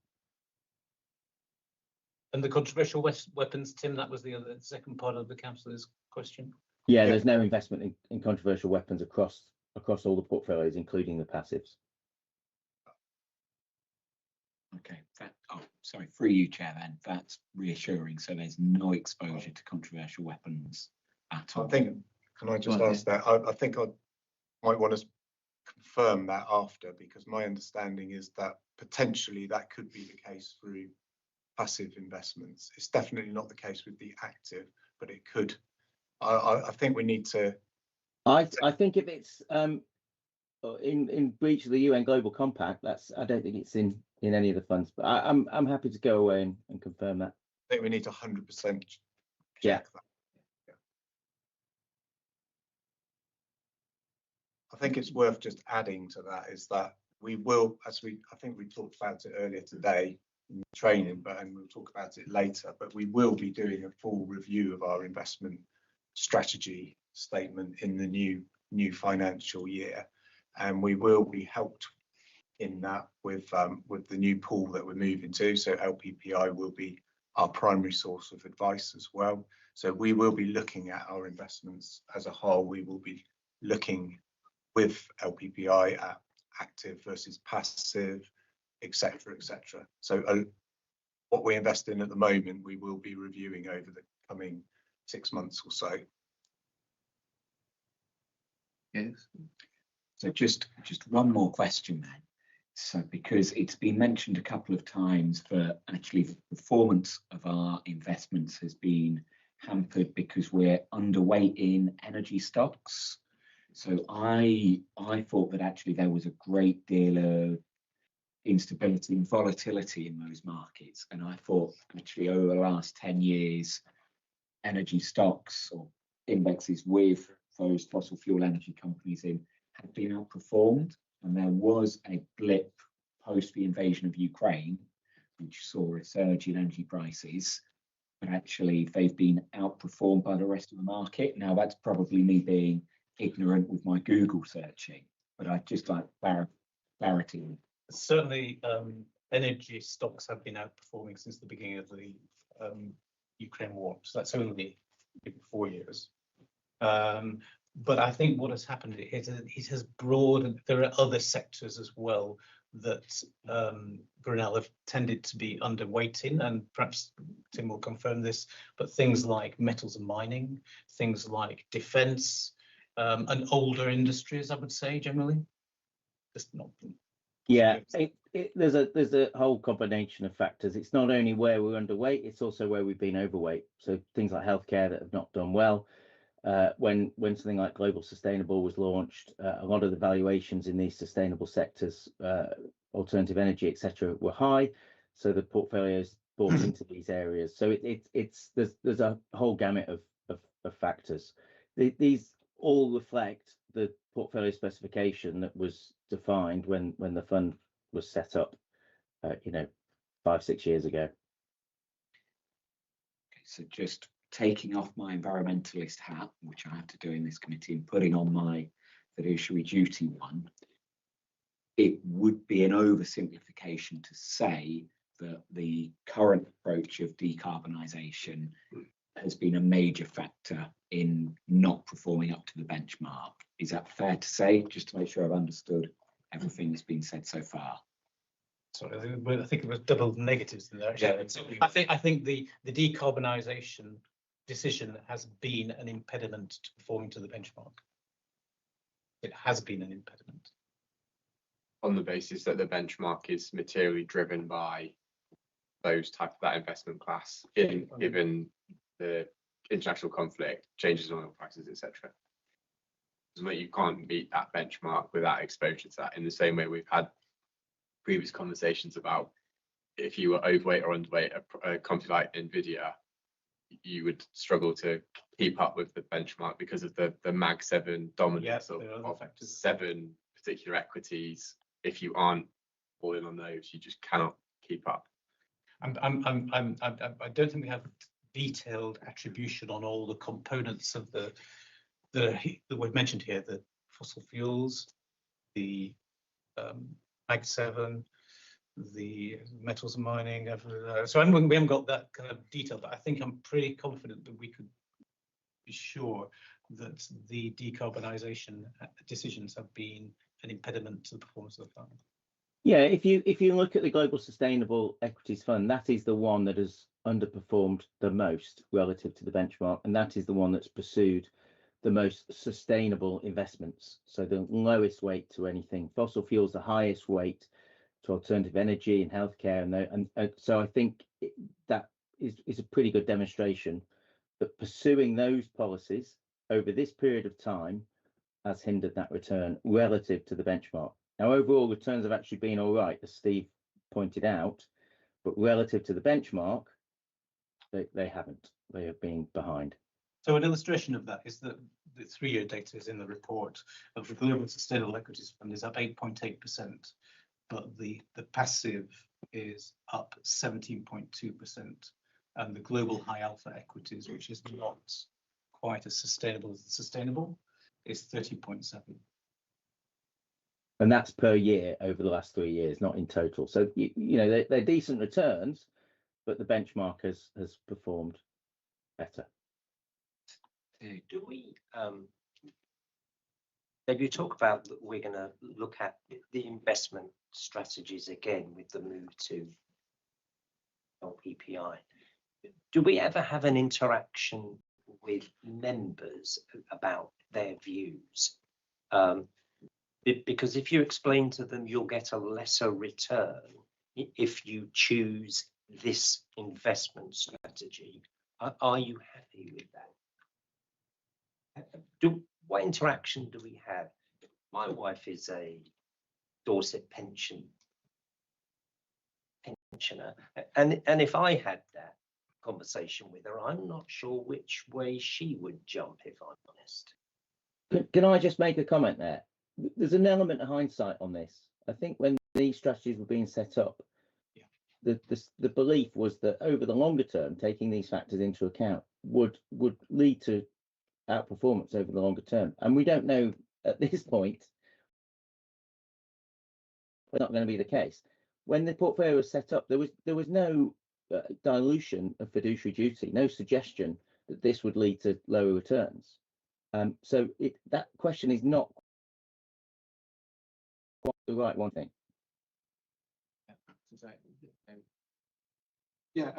And the controversial weapons, Tim, that was the second part of the councillor's question. Yeah, there's no investment in controversial weapons across all the portfolios, including the passives. Okay, sorry, through you, Chair, then that's reassuring. So there's no exposure to controversial weapons at all. Can I just ask that? I think I might want to confirm that after, because my understanding is that potentially that could be the case through passive investments. It's definitely not the case with the active, but it could. I think we need to. I think if it's in breach of the UN Global Compact, I don't think it's in any of the funds. But I'm happy to go away and confirm that. I think we need to 100% check that. Yeah. I think it's worth just adding to that is that we will, I think we talked about it earlier today in training, and we'll talk about it later, but we will be doing a full review of our investment strategy statement in the new financial year, and we will be helped in that with the new pool that we're moving to. So LPPI will be our primary source of advice as well. So we will be looking at our investments as a whole. We will be looking with LPPI at active versus passive, etc., etc. So what we invest in at the moment, we will be reviewing over the coming 6 months or so. Yes. So just one more question then. So because it's been mentioned a couple of times, but actually the performance of our investments has been hampered because we're underweight in energy stocks. So I thought that actually there was a great deal of instability and volatility in those markets. And I thought actually over the last 10 years, energy stocks or indexes with those fossil fuel energy companies in have been outperformed. And there was a blip post the invasion of Ukraine, which saw a surge in energy prices. But actually, they've been outperformed by the rest of the market. Now, that's probably me being ignorant with my Google searching, but I'd just like clarity. Certainly, energy stocks have been outperforming since the beginning of the Ukraine war. So that's only 4 years. But I think what has happened is it has broadened. There are other sectors as well that Brunel have tended to be underweight in, and perhaps Tim will confirm this, but things like metals and mining, things like defence, and older industries, I would say generally. Just not. Yeah, there's a whole combination of factors. It's not only where we're underweight, it's also where we've been overweight. So things like healthcare that have not done well. When something like Global Sustainable was launched, a lot of the valuations in these sustainable sectors, alternative energy, etc., were high. So the portfolios bought into these areas. So there's a whole gamut of factors. These all reflect the portfolio specification that was defined when the fund was set up, 5-6 years ago. Okay, so just taking off my environmentalist hat, which I have to do in this committee, and putting on my fiduciary duty one, it would be an oversimplification to say that the current approach of decarbonisation has been a major factor in not performing up to the benchmark. Is that fair to say, just to make sure I've understood everything that's been said so far? Sorry, I think it was double negatives in there. Yeah. I think the decarbonisation decision has been an impediment to performing to the benchmark. It has been an impediment. On the basis that the benchmark is materially driven by that investment class, given the international conflict, changes in oil prices, etc. You can't meet that benchmark without exposure to that. In the same way, we've had previous conversations about if you were overweight or underweight a company like Nvidia, you would struggle to keep up with the benchmark because of the Mag 7 dominance of 7 particular equities. If you aren't all in on those, you just cannot keep up. I don't think we have detailed attribution on all the components of that we've mentioned here: the fossil fuels, the Mag 7, the metals and mining. So we haven't got that kind of detail, but I think I'm pretty confident that we could be sure that the decarbonisation decisions have been an impediment to the performance of the fund. Yeah, if you look at the Global Sustainable Equities Fund, that is the one that has underperformed the most relative to the benchmark, and that is the one that's pursued the most sustainable investments. So the lowest weight to anything fossil fuels, the highest weight to alternative energy and healthcare, and so I think that is a pretty good demonstration that pursuing those policies over this period of time has hindered that return relative to the benchmark. Now, overall returns have actually been all right, as Steve pointed out, but relative to the benchmark, they haven't. They have been behind. So an illustration of that is that the 3-year data is in the report of the Global Sustainable Equities Fund is up 8.8%, but the passive is up 17.2%, and the global high alpha equities, which is not quite as sustainable as the sustainable, is 30.7. And that's per year over the last 3 years, not in total. So they're decent returns, but the benchmark has performed better. Do we, maybe you talk about that we're going to look at the investment strategies again with the move to LPPI. Do we ever have an interaction with members about their views. Because if you explain to them you'll get a lesser return if you choose this investment strategy, are you happy with that? What interaction do we have? My wife is a Dorset pensioner, and if I had that conversation with her, I'm not sure which way she would jump, if I'm honest. Can I just make a comment there? There's an element of hindsight on this. I think when these strategies were being set up, the belief was that over the longer term, taking these factors into account would lead to outperformance over the longer term. And we don't know at this point, it's not going to be the case. When the portfolio was set up, there was no dilution of fiduciary duty, no suggestion that this would lead to lower returns. So that question is not quite the right one thing. Yeah,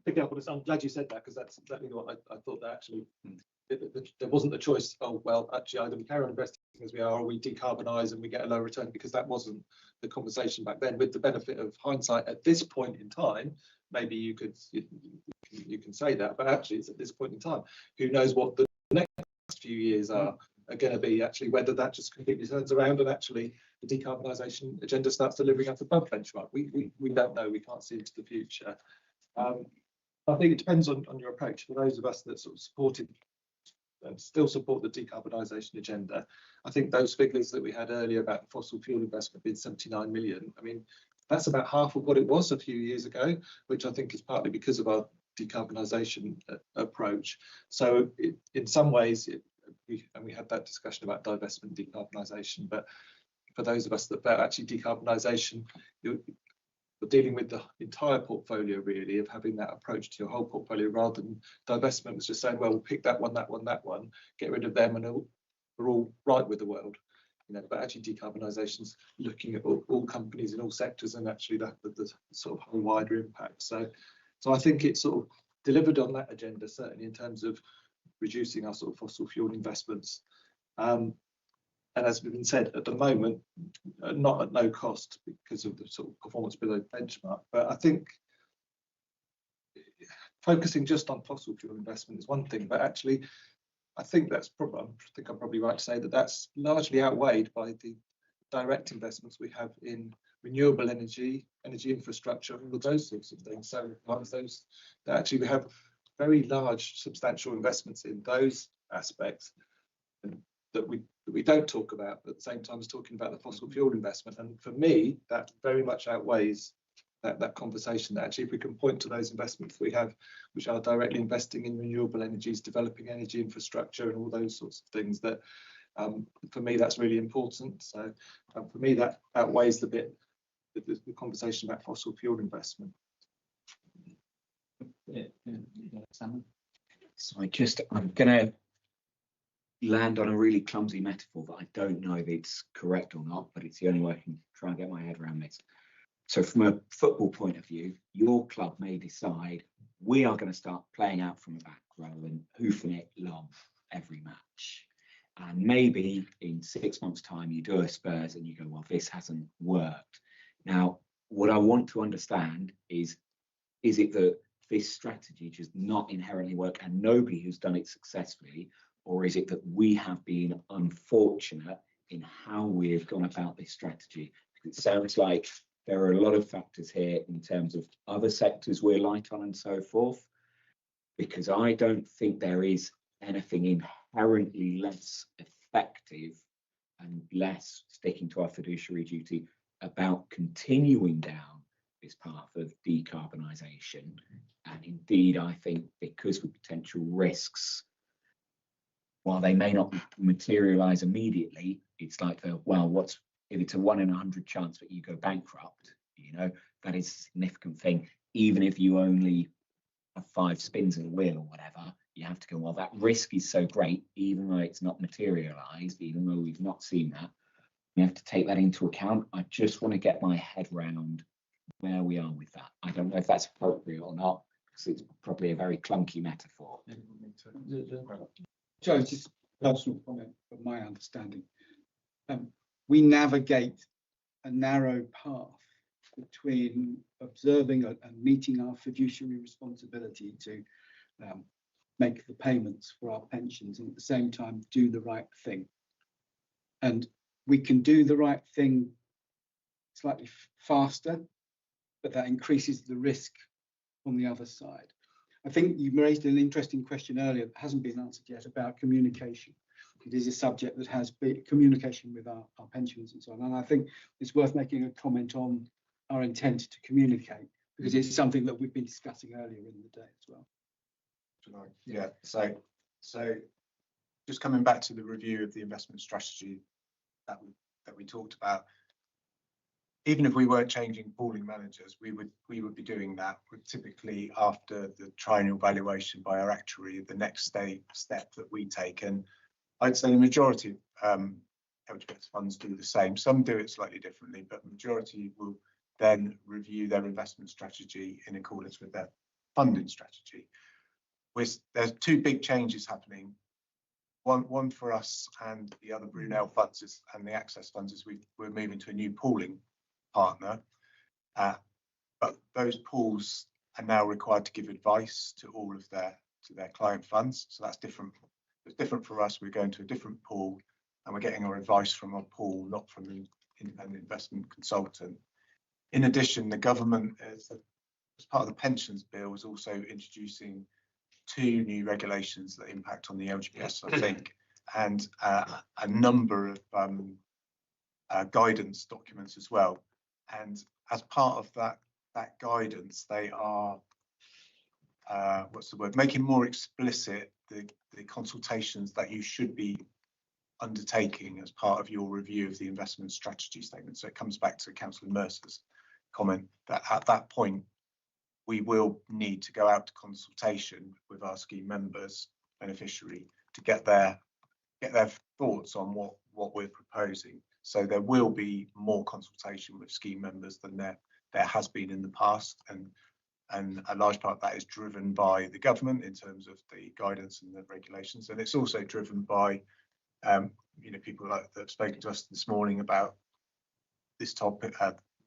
picking up on this, I'm glad you said that, because that's exactly what I thought. That actually there wasn't a choice. Oh well, actually, either we carry on investing as we are, or we decarbonise and we get a low return, because that wasn't the conversation back then. With the benefit of hindsight, at this point in time, maybe you can say that, but actually, it's at this point in time. Who knows what the next few years are going to be? Actually, whether that just completely turns around and actually the decarbonisation agenda starts delivering us above benchmark. We don't know. We can't see into the future. I think it depends on your approach. For those of us that sort of supported and still support the decarbonisation agenda, I think those figures that we had earlier about the fossil fuel investment being 79 million, I mean, that's about half of what it was a few years ago, which I think is partly because of our decarbonisation approach. So in some ways, we had that discussion about divestment decarbonisation, but for those of us that felt actually decarbonisation, you're dealing with the entire portfolio, really, of having that approach to your whole portfolio, rather than divestment was just saying, well, we'll pick that one, get rid of them, and we're all right with the world. You know, but actually decarbonisation's looking at all companies in all sectors, and actually the sort of whole wider impact. So I think it's sort of delivered on that agenda, certainly in terms of reducing our sort of fossil fuel investments. And as has been said, at the moment, not at no cost because of the sort of performance below benchmark. But I think focusing just on fossil fuel investment is one thing, but actually, I think I'm probably right to say that that's largely outweighed by the direct investments we have in renewable energy infrastructure, all of those sorts of things. So those that actually we have very large, substantial investments in those aspects that we don't talk about at the same time as talking about the fossil fuel investment. And for me, that very much outweighs that conversation. That actually, if we can point to those investments we have, which are directly investing in renewable energies, developing energy infrastructure, and all those sorts of things, that for me that's really important. So for me, that outweighs the conversation about fossil fuel investment. So I'm going to land on a really clumsy metaphor that I don't know if it's correct or not, but it's the only way I can try and get my head around this. So from a football point of view, your club may decide we are going to start playing out from the back row and hoofing it long every match. And maybe in 6 months' time, you do a Spurs and you go, well, this hasn't worked. Now, what I want to understand is it that this strategy does not inherently work and nobody who's done it successfully, or is it that we have been unfortunate in how we have gone about this strategy? Because it sounds like there are a lot of factors here in terms of other sectors we're light on and so forth, because I don't think there is anything inherently less effective and less sticking to our fiduciary duty about continuing down this path of decarbonisation. And indeed, I think because of potential risks, while they may not materialise immediately, it's like if it's a 1 in 100 chance that you go bankrupt, you know, that is a significant thing. Even if you only have 5 spins in a wheel or whatever, you have to go, well, that risk is so great, even though it's not materialised, even though we've not seen that, we have to take that into account. I just want to get my head around where we are with that. I don't know if that's appropriate or not, because it's probably a very clunky metaphor. Joe, just personal comment from my understanding. We navigate a narrow path between observing and meeting our fiduciary responsibility to make the payments for our pensions and at the same time do the right thing. And we can do the right thing slightly faster, but that increases the risk on the other side. I think you raised an interesting question earlier that hasn't been answered yet about communication. It is a subject that has been communication with our pensions and so on. And I think it's worth making a comment on our intent to communicate, because it's something that we've been discussing earlier in the day as well. Yeah, so just coming back to the review of the investment strategy that we talked about, even if we weren't changing pooling managers, we would be doing that. Typically after the triennial valuation by our actuary, the next step that we take, and I'd say the majority of LGS funds do the same. Some do it slightly differently, but the majority will then review their investment strategy in accordance with their funding strategy. There's two big changes happening. One for us and the other Brunel funds and the Access funds is we're moving to a new pooling partner, but those pools are now required to give advice to all of their client funds. So that's different. It's different for us. We're going to a different pool and we're getting our advice from our pool, not from an independent investment consultant. In addition, the government, as part of the pensions bill, is also introducing 2 new regulations that impact on the LGPS, I think, and a number of guidance documents as well. And as part of that guidance, they are making more explicit the consultations that you should be undertaking as part of your review of the investment strategy statement. So it comes back to Councillor Mercer's comment that at that point we will need to go out to consultation with our scheme members, beneficiary, to get their thoughts on what we're proposing. So there will be more consultation with scheme members than there has been in the past, and a large part of that is driven by the government in terms of the guidance and the regulations, and it's also driven by people that have spoken to us this morning about this topic,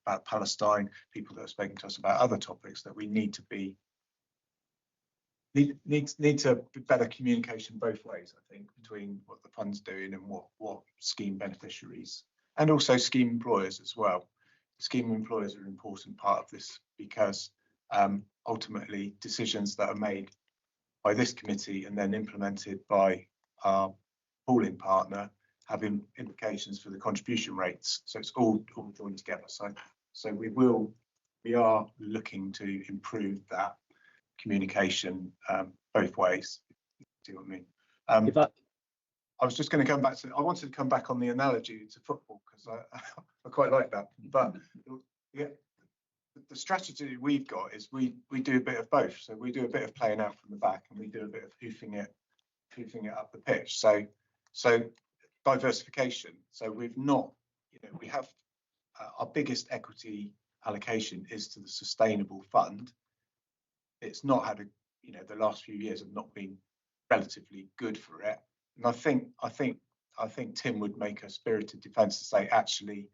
about Palestine, people that have spoken to us about other topics, that we need to be better communication both ways, I think, between what the fund's doing and what scheme beneficiaries and also scheme employers as well. Scheme employers are an important part of this because ultimately decisions that are made by this committee and then implemented by our pooling partner have implications for the contribution rates. So it's all joined together. So we are looking to improve that communication both ways. See what I mean? I was just going to come back to. I wanted to come back on the analogy to football because I quite like that. But yeah, the strategy we've got is we do a bit of both. So we do a bit of playing out from the back, and we do a bit of hoofing it up the pitch. So diversification. So we've not, we have our biggest equity allocation is to the sustainable fund. It's not had the last few years have not been relatively good for it. And I think Tim would make a spirited defence to say, actually,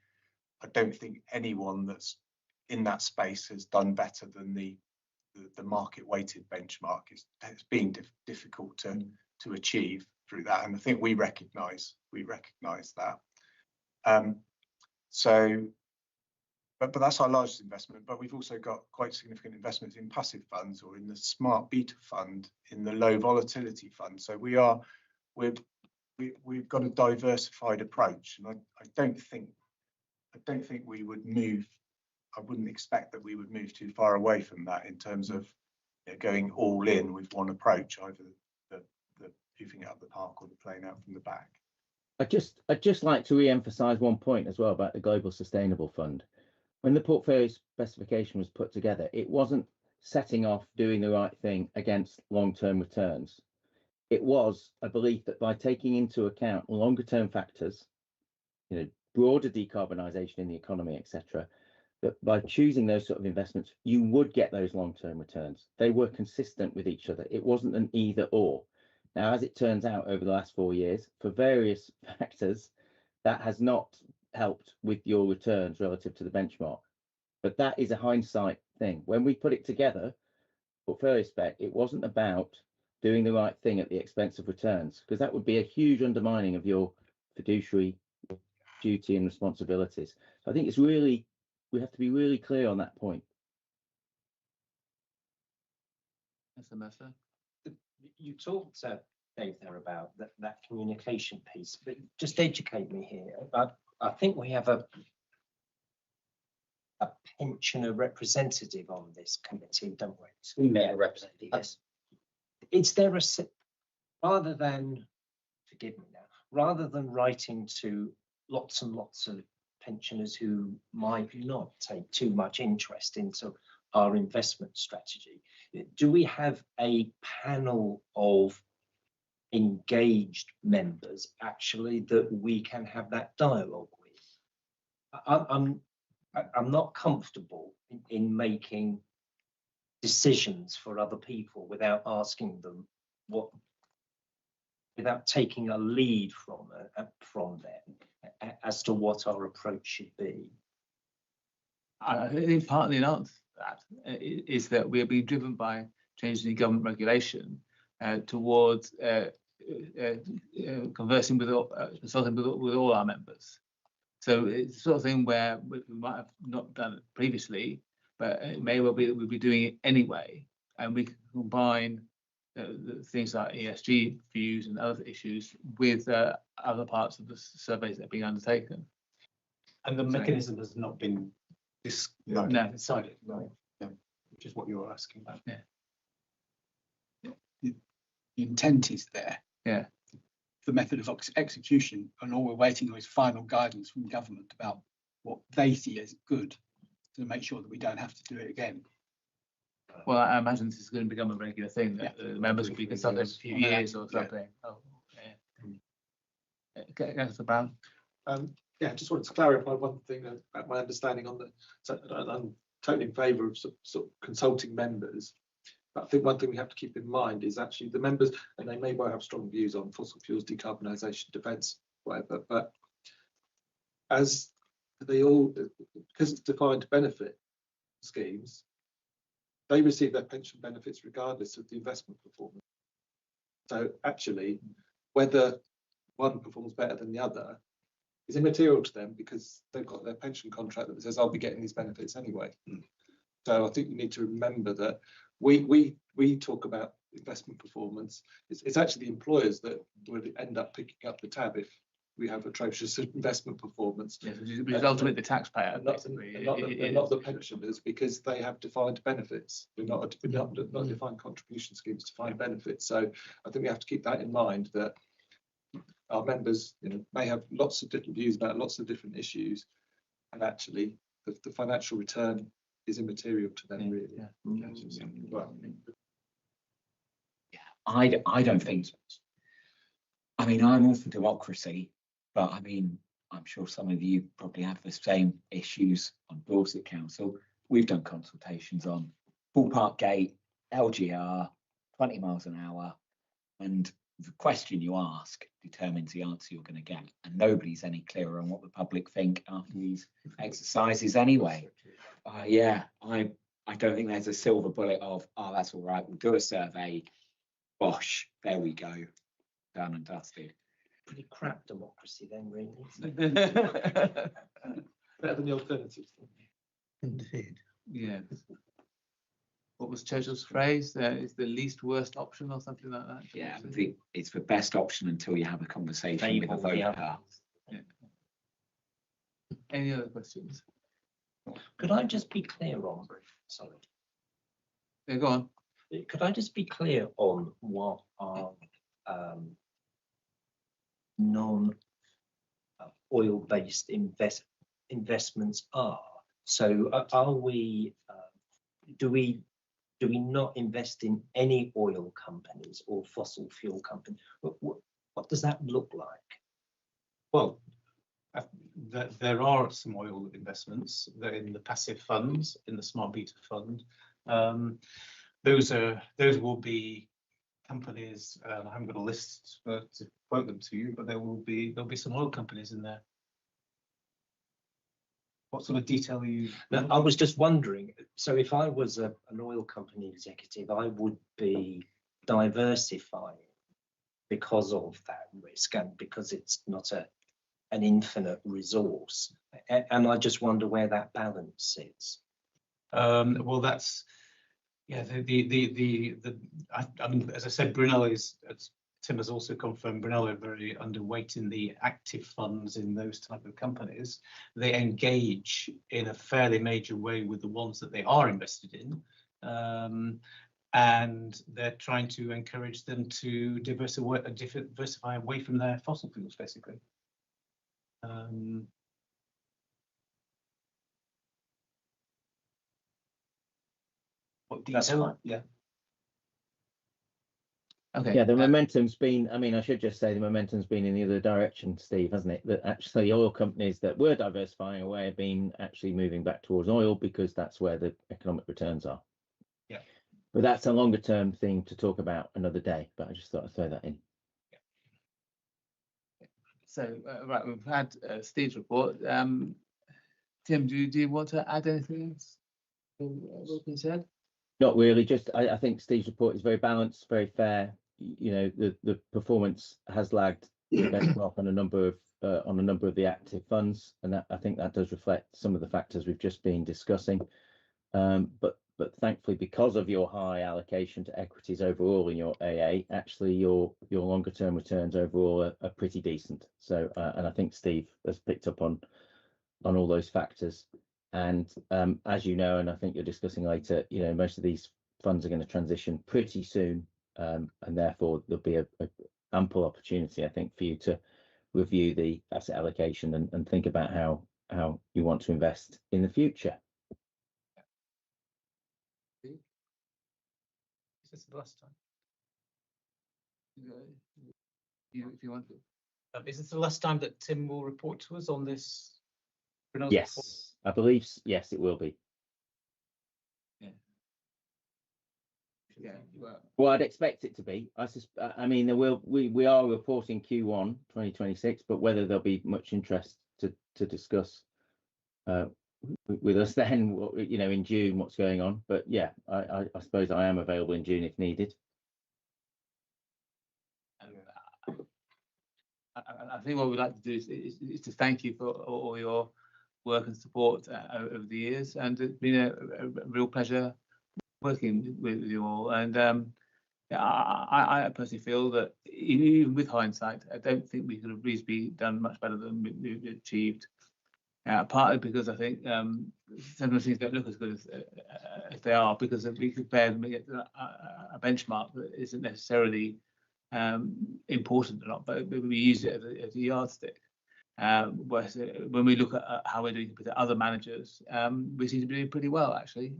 I don't think anyone that's in that space has done better than the market weighted benchmark. It's been difficult to achieve through that, and I think we recognise that. But that's our largest investment. But we've also got quite significant investments in passive funds or in the smart beta fund, in the low volatility fund. So we've got a diversified approach, and I don't think we would move. I wouldn't expect that we would move too far away from that in terms of going all in with one approach, either the hoofing it up the park or the playing out from the back. I'd just like to re-emphasise one point as well about the Global Sustainable Fund. When the portfolio specification was put together, it wasn't setting off doing the right thing against long-term returns. It was a belief that by taking into account longer-term factors, broader decarbonisation in the economy, etc., that by choosing those sort of investments, you would get those long-term returns. They were consistent with each other. It wasn't an either or. Now, as it turns out, over the last 4 years, for various factors, that has not helped with your returns relative to the benchmark. But that is a hindsight thing. When we put it together, portfolio spec, it wasn't about doing the right thing at the expense of returns, because that would be a huge undermining of your fiduciary duty and responsibilities. So I think it's really, we have to be really clear on that point. That's a method. You talked, Dave, there about that communication piece, but just educate me here. I think we have a pensioner representative on this committee, don't we? Female representative, yes. Is there rather than, forgive me now, rather than writing to lots and lots of pensioners who might not take too much interest into our investment strategy, do we have a panel of engaged members actually that we can have that dialogue with? I'm not comfortable in making decisions for other people without asking them without taking a lead from them as to what our approach should be. I think partly not that is that we are being driven by changes in government regulation towards conversing with consulting with all our members. So it's the sort of thing where we might have not done it previously, but it may well be that we'll be doing it anyway, and we can combine things like ESG views and other issues with other parts of the surveys that are being undertaken. And the mechanism has not been decided, right? Yeah. Which is what you were asking about. Yeah. The intent is there. Yeah. The method of execution, and all we're waiting for is final guidance from government about what they see as good to make sure that we don't have to do it again. Well, I imagine this is going to become a regular thing that the members will be consulted every few years or something. Yeah. Oh, yeah. Okay, Councillor Brown. Yeah, I just wanted to clarify one thing about my understanding on the. So I'm totally in favour of sort of consulting members. But I think one thing we have to keep in mind is actually the members, and they may well have strong views on fossil fuels, decarbonisation, defence, whatever, but as they all, because it's defined benefit schemes, they receive their pension benefits regardless of the investment performance. So actually, whether one performs better than the other is immaterial to them because they've got their pension contract that says I'll be getting these benefits anyway. So I think you need to remember that we talk about investment performance. It's actually the employers that would end up picking up the tab if we have atrocious investment performance. Yes, which is ultimately the taxpayer. Not the pensioners, because they have defined benefits. We're not defined contribution schemes, defined benefits. So I think we have to keep that in mind, that our members, may have lots of different views about lots of different issues, and actually the financial return is immaterial to them, really. I don't think so. I mean, I'm all for democracy, but I mean, I'm sure some of you probably have the same issues on Dorset Council. We've done consultations on Ballpark Gate, LGR, 20 miles an hour, and the question you ask determines the answer you're going to get, and nobody's any clearer on what the public think after these exercises anyway. I don't think there's a silver bullet of, oh, that's all right, we'll do a survey, bosh, there we go, done and dusted. Pretty crap democracy then, really. Better than the alternatives. Indeed. Yeah. What was Churchill's phrase? It's the least worst option or something like that. Yeah, it's the best option until you have a conversation with a voter. Yeah. Any other questions? Could I just be clear on, sorry. Yeah, go on. Could I just be clear on what our non-oil-based investments are? So are we, do we not invest in any oil companies or fossil fuel companies? What does that look like? Well, there are some oil investments. They're in the passive funds, in the smart beta fund. Those will be companies. I haven't got a list to quote them to you, but there'll be some oil companies in there. What sort of detail are you? No, I was just wondering, so if I was an oil company executive, I would be diversifying because of that risk and because it's not an infinite resource. And I just wonder where that balance sits. Well, that's, yeah, I mean, as I said, Brunel is, as Tim has also confirmed, Brunel are very underweight in the active funds in those type of companies. They engage in a fairly major way with the ones that they are invested in. And they're trying to encourage them to diversify away from their fossil fuels, basically. What detail? Yeah. Okay. Yeah, the momentum's been, I mean, I should just say the momentum's been in the other direction, Steve, hasn't it? That actually oil companies that were diversifying away have been actually moving back towards oil because that's where the economic returns are. Yeah. But that's a longer term thing to talk about another day, but I just thought I'd throw that in. So, right, we've had Steve's report. Tim, do you want to add anything else to what's been said? Not really, just I think Steve's report is very balanced, very fair. You know, the performance has lagged the benchmark on a number of the active funds, and that, I think that does reflect some of the factors we've just been discussing. But thankfully, because of your high allocation to equities overall in your AA, actually your longer term returns overall are pretty decent. So and I think Steve has picked up on all those factors. And as you know, and I think you're discussing later, you know, most of these funds are going to transition pretty soon, and therefore there'll be a ample opportunity, I think, for you to review the asset allocation and think about how you want to invest in the future. Is this the last time? If you want to. Is this the last time that Tim will report to us on this? Yes, report? I believe yes, it will be. Yeah. Well, I'd expect it to be. I mean, we are reporting Q1 2026, but whether there'll be much interest to discuss with us then, you know, in June, what's going on. But yeah, I suppose I am available in June if needed. I think what we'd like to do is to thank you for all your work and support over the years, and it's been a real pleasure working with you all. And I personally feel that even with hindsight, I don't think we could have reasonably done much better than we achieved. Partly because I think sometimes things don't look as good as they are, because if we compare them against a benchmark that isn't necessarily important or not, but we use it as a yardstick. Whereas when we look at how we're doing compared to other managers, we seem to be doing pretty well, actually.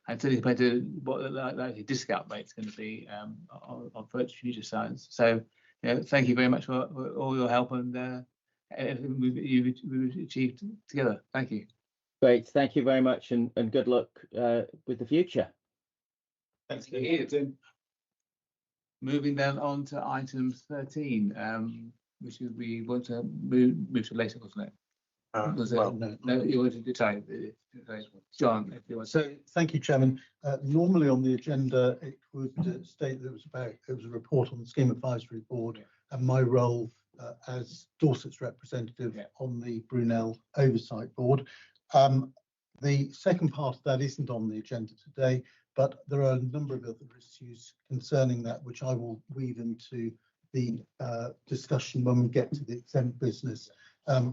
And certainly compared to what the discount rate's going to be on future science. So, you know, thank you very much for all your help and everything we've achieved together. Thank you. Great, thank you very much, and good luck with the future. Thanks, Tim. Moving then on to item 13, which we want to move to later, wasn't it? No, you wanted to say, John, if you want. So, thank you, Chairman. Normally on the agenda, it would state that it was a report on the Scheme Advisory Board and my role as Dorset's representative on the Brunel Oversight Board. The second part of that isn't on the agenda today, but there are a number of other issues concerning that, which I will weave into the discussion when we get to the exempt business.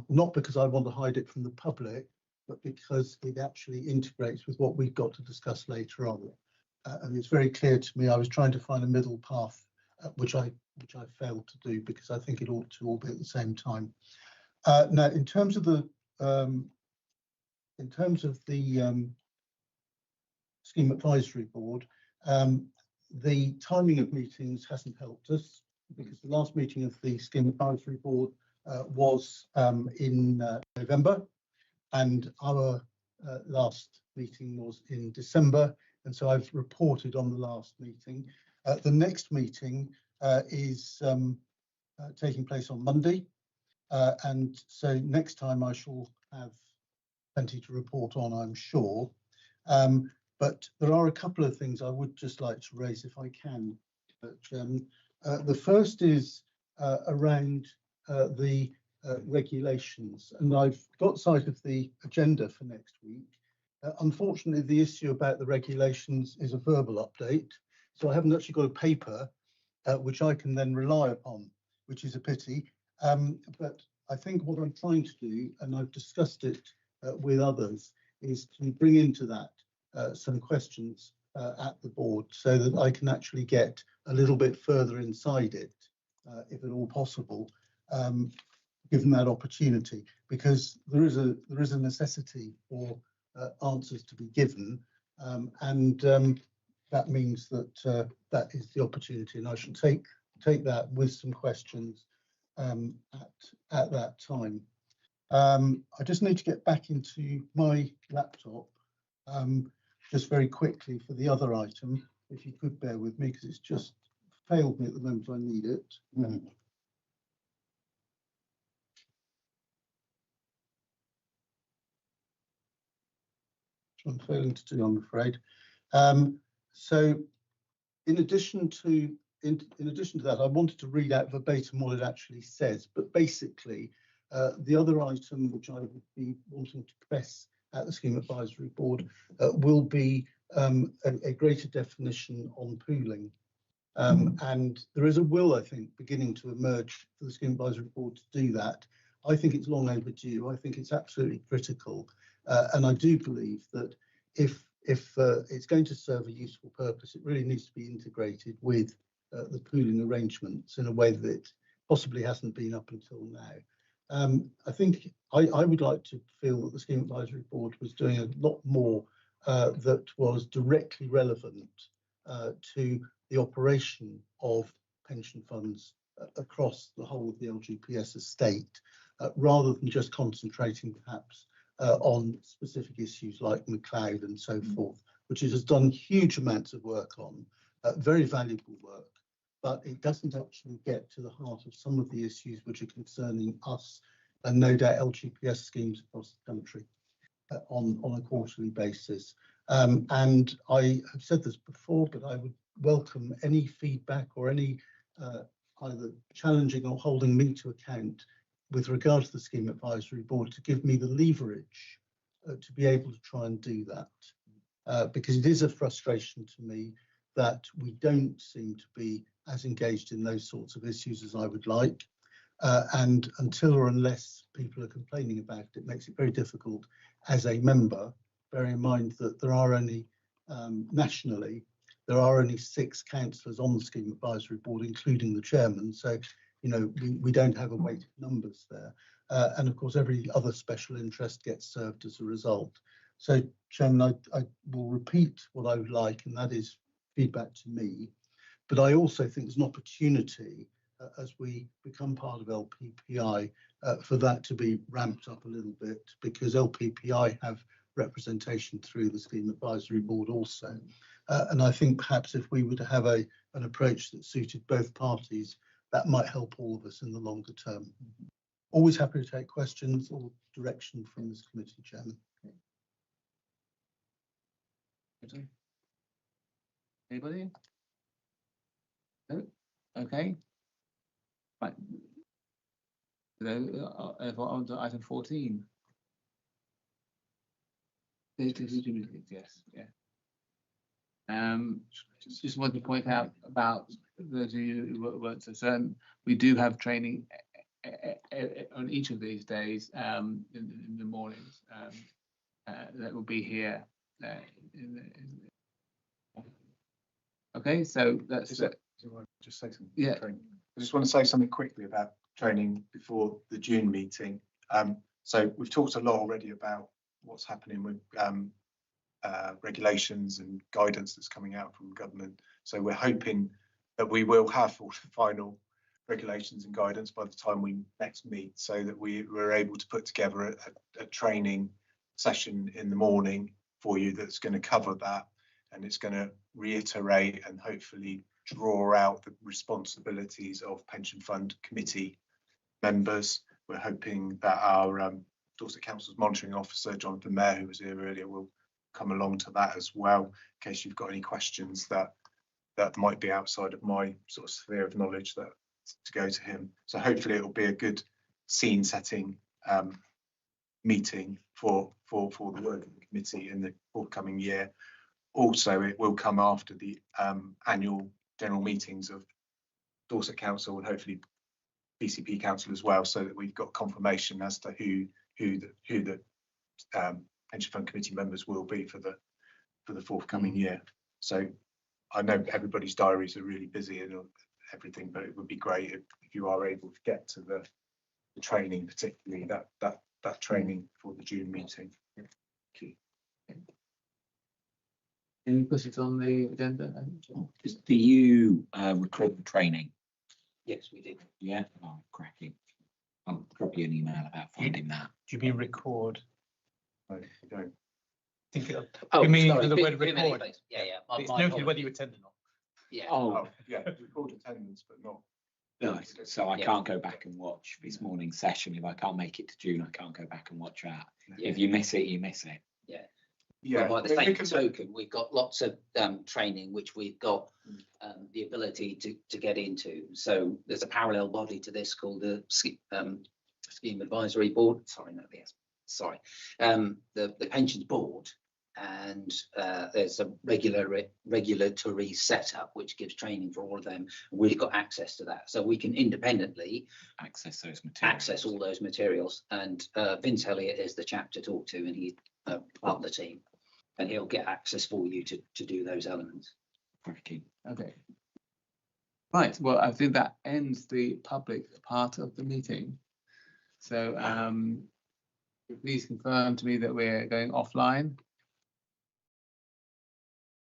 Not because I want to hide it from the public, but because it actually integrates with what we've got to discuss later on. And it's very clear to me, I was trying to find a middle path, which I failed to do, because I think it ought to all be at the same time. Now, in terms of the Scheme Advisory Board, the timing of meetings hasn't helped us, because the last meeting of the Scheme Advisory Board was in November, and our last meeting was in December, and so I've reported on the last meeting. The next meeting is taking place on Monday, and so next time I shall have plenty to report on, I'm sure. But there are a couple of things I would just like to raise if I can, Chairman. The first is around the regulations, and I've got sight of the agenda for next week. Unfortunately, the issue about the regulations is a verbal update, so I haven't actually got a paper which I can then rely upon, which is a pity. But I think what I'm trying to do, and I've discussed it with others, is to bring into that some questions at the board so that I can actually get a little bit further inside it, if at all possible, given that opportunity, because there is a necessity for answers to be given, and that means that that is the opportunity, and I shall take that with some questions at that time. I just need to get back into my laptop just very quickly for the other item, if you could bear with me, because it's just failed me at the moment I need it. I'm failing to do, I'm afraid. So in addition to that, I wanted to read out verbatim what it actually says, but basically the other item which I would be wanting to press at the Scheme Advisory Board will be a greater definition on pooling. And there is a will, I think, beginning to emerge for the Scheme Advisory Board to do that. I think it's long overdue. I think it's absolutely critical. And I do believe that if it's going to serve a useful purpose, it really needs to be integrated with the pooling arrangements in a way that it possibly hasn't been up until now. I think I would like to feel that the Scheme Advisory Board was doing a lot more that was directly relevant to the operation of pension funds across the whole of the LGPS estate, rather than just concentrating perhaps on specific issues like McLeod and so forth, which it has done huge amounts of work on, very valuable work, but it doesn't actually get to the heart of some of the issues which are concerning us and no doubt LGPS schemes across the country on a quarterly basis. And I have said this before, but I would welcome any feedback or any either challenging or holding me to account with regard to the Scheme Advisory Board to give me the leverage to be able to try and do that. Because it is a frustration to me that we don't seem to be as engaged in those sorts of issues as I would like. And until or unless people are complaining about it, it makes it very difficult as a member, bearing in mind that there are only, nationally, there are only 6 councillors on the Scheme Advisory Board, including the chairman. So, you know, we don't have a weight of numbers there. And of course, every other special interest gets served as a result. So, Chairman, I will repeat what I would like, and that is feedback to me. But I also think there's an opportunity as we become part of LPPI for that to be ramped up a little bit, because LPPI have representation through the Scheme Advisory Board also. And I think perhaps if we were to have an approach that suited both parties, that might help all of us in the longer term. Always happy to take questions or direction from this committee, Chairman. Anybody? No? Okay. Right. On to item 14. Yes, yeah. Just wanted to point out about those of you who weren't so certain, we do have training on each of these days in the mornings that will be here. Okay, so that's just say something. Yeah. I just want to say something quickly about training before the June meeting. So we've talked a lot already about what's happening with regulations and guidance that's coming out from government. So we're hoping that we will have all the final regulations and guidance by the time we next meet, so that we're able to put together a training session in the morning for you that's going to cover that, and it's going to reiterate and hopefully draw out the responsibilities of pension fund committee members. We're hoping that our Dorset Council's monitoring officer, Jonathan Mayer, who was here earlier, will come along to that as well, in case you've got any questions that might be outside of my sort of sphere of knowledge, that to go to him. So hopefully it will be a good scene setting meeting for the working committee in the forthcoming year. Also, it will come after the annual general meetings of Dorset Council and hopefully BCP Council as well, so that we've got confirmation as to who the pension fund committee members will be for the forthcoming year. So I know everybody's diaries are really busy and everything, but it would be great if you are able to get to the training, particularly that training for the June meeting. Thank you. Any questions on the agenda? Do you record the training? Yes, we did. Yeah, oh, cracking. I'll drop you an email about finding that. Do you mean record? I don't. Think it, Oh, you mean sorry, the word bit many record? things. Yeah. It's noted whether you attend or not. Yeah. Oh, Yeah, record attendance, but not. no, so I Yeah. can't go back and watch this morning's session. If I can't make it to June, I can't go back and watch that. Yeah. If you miss it, you miss it. Yeah, Well, by the we same can- token, we've got lots of training which we've got the ability to get into. So there's a parallel body to this called the Scheme Advisory Board. Sorry, no, yes, sorry, the Pensions Board, and there's a regulatory setup which gives training for all of them. We've got access to that, so we can independently Access those materials. access all those materials. And Vince Elliott is the chap to talk to, and he's part of the team, and he'll get access for you to do those elements. Cracking. Okay. Right, well, I think that ends the public part of the meeting. So please confirm to me that we're going offline.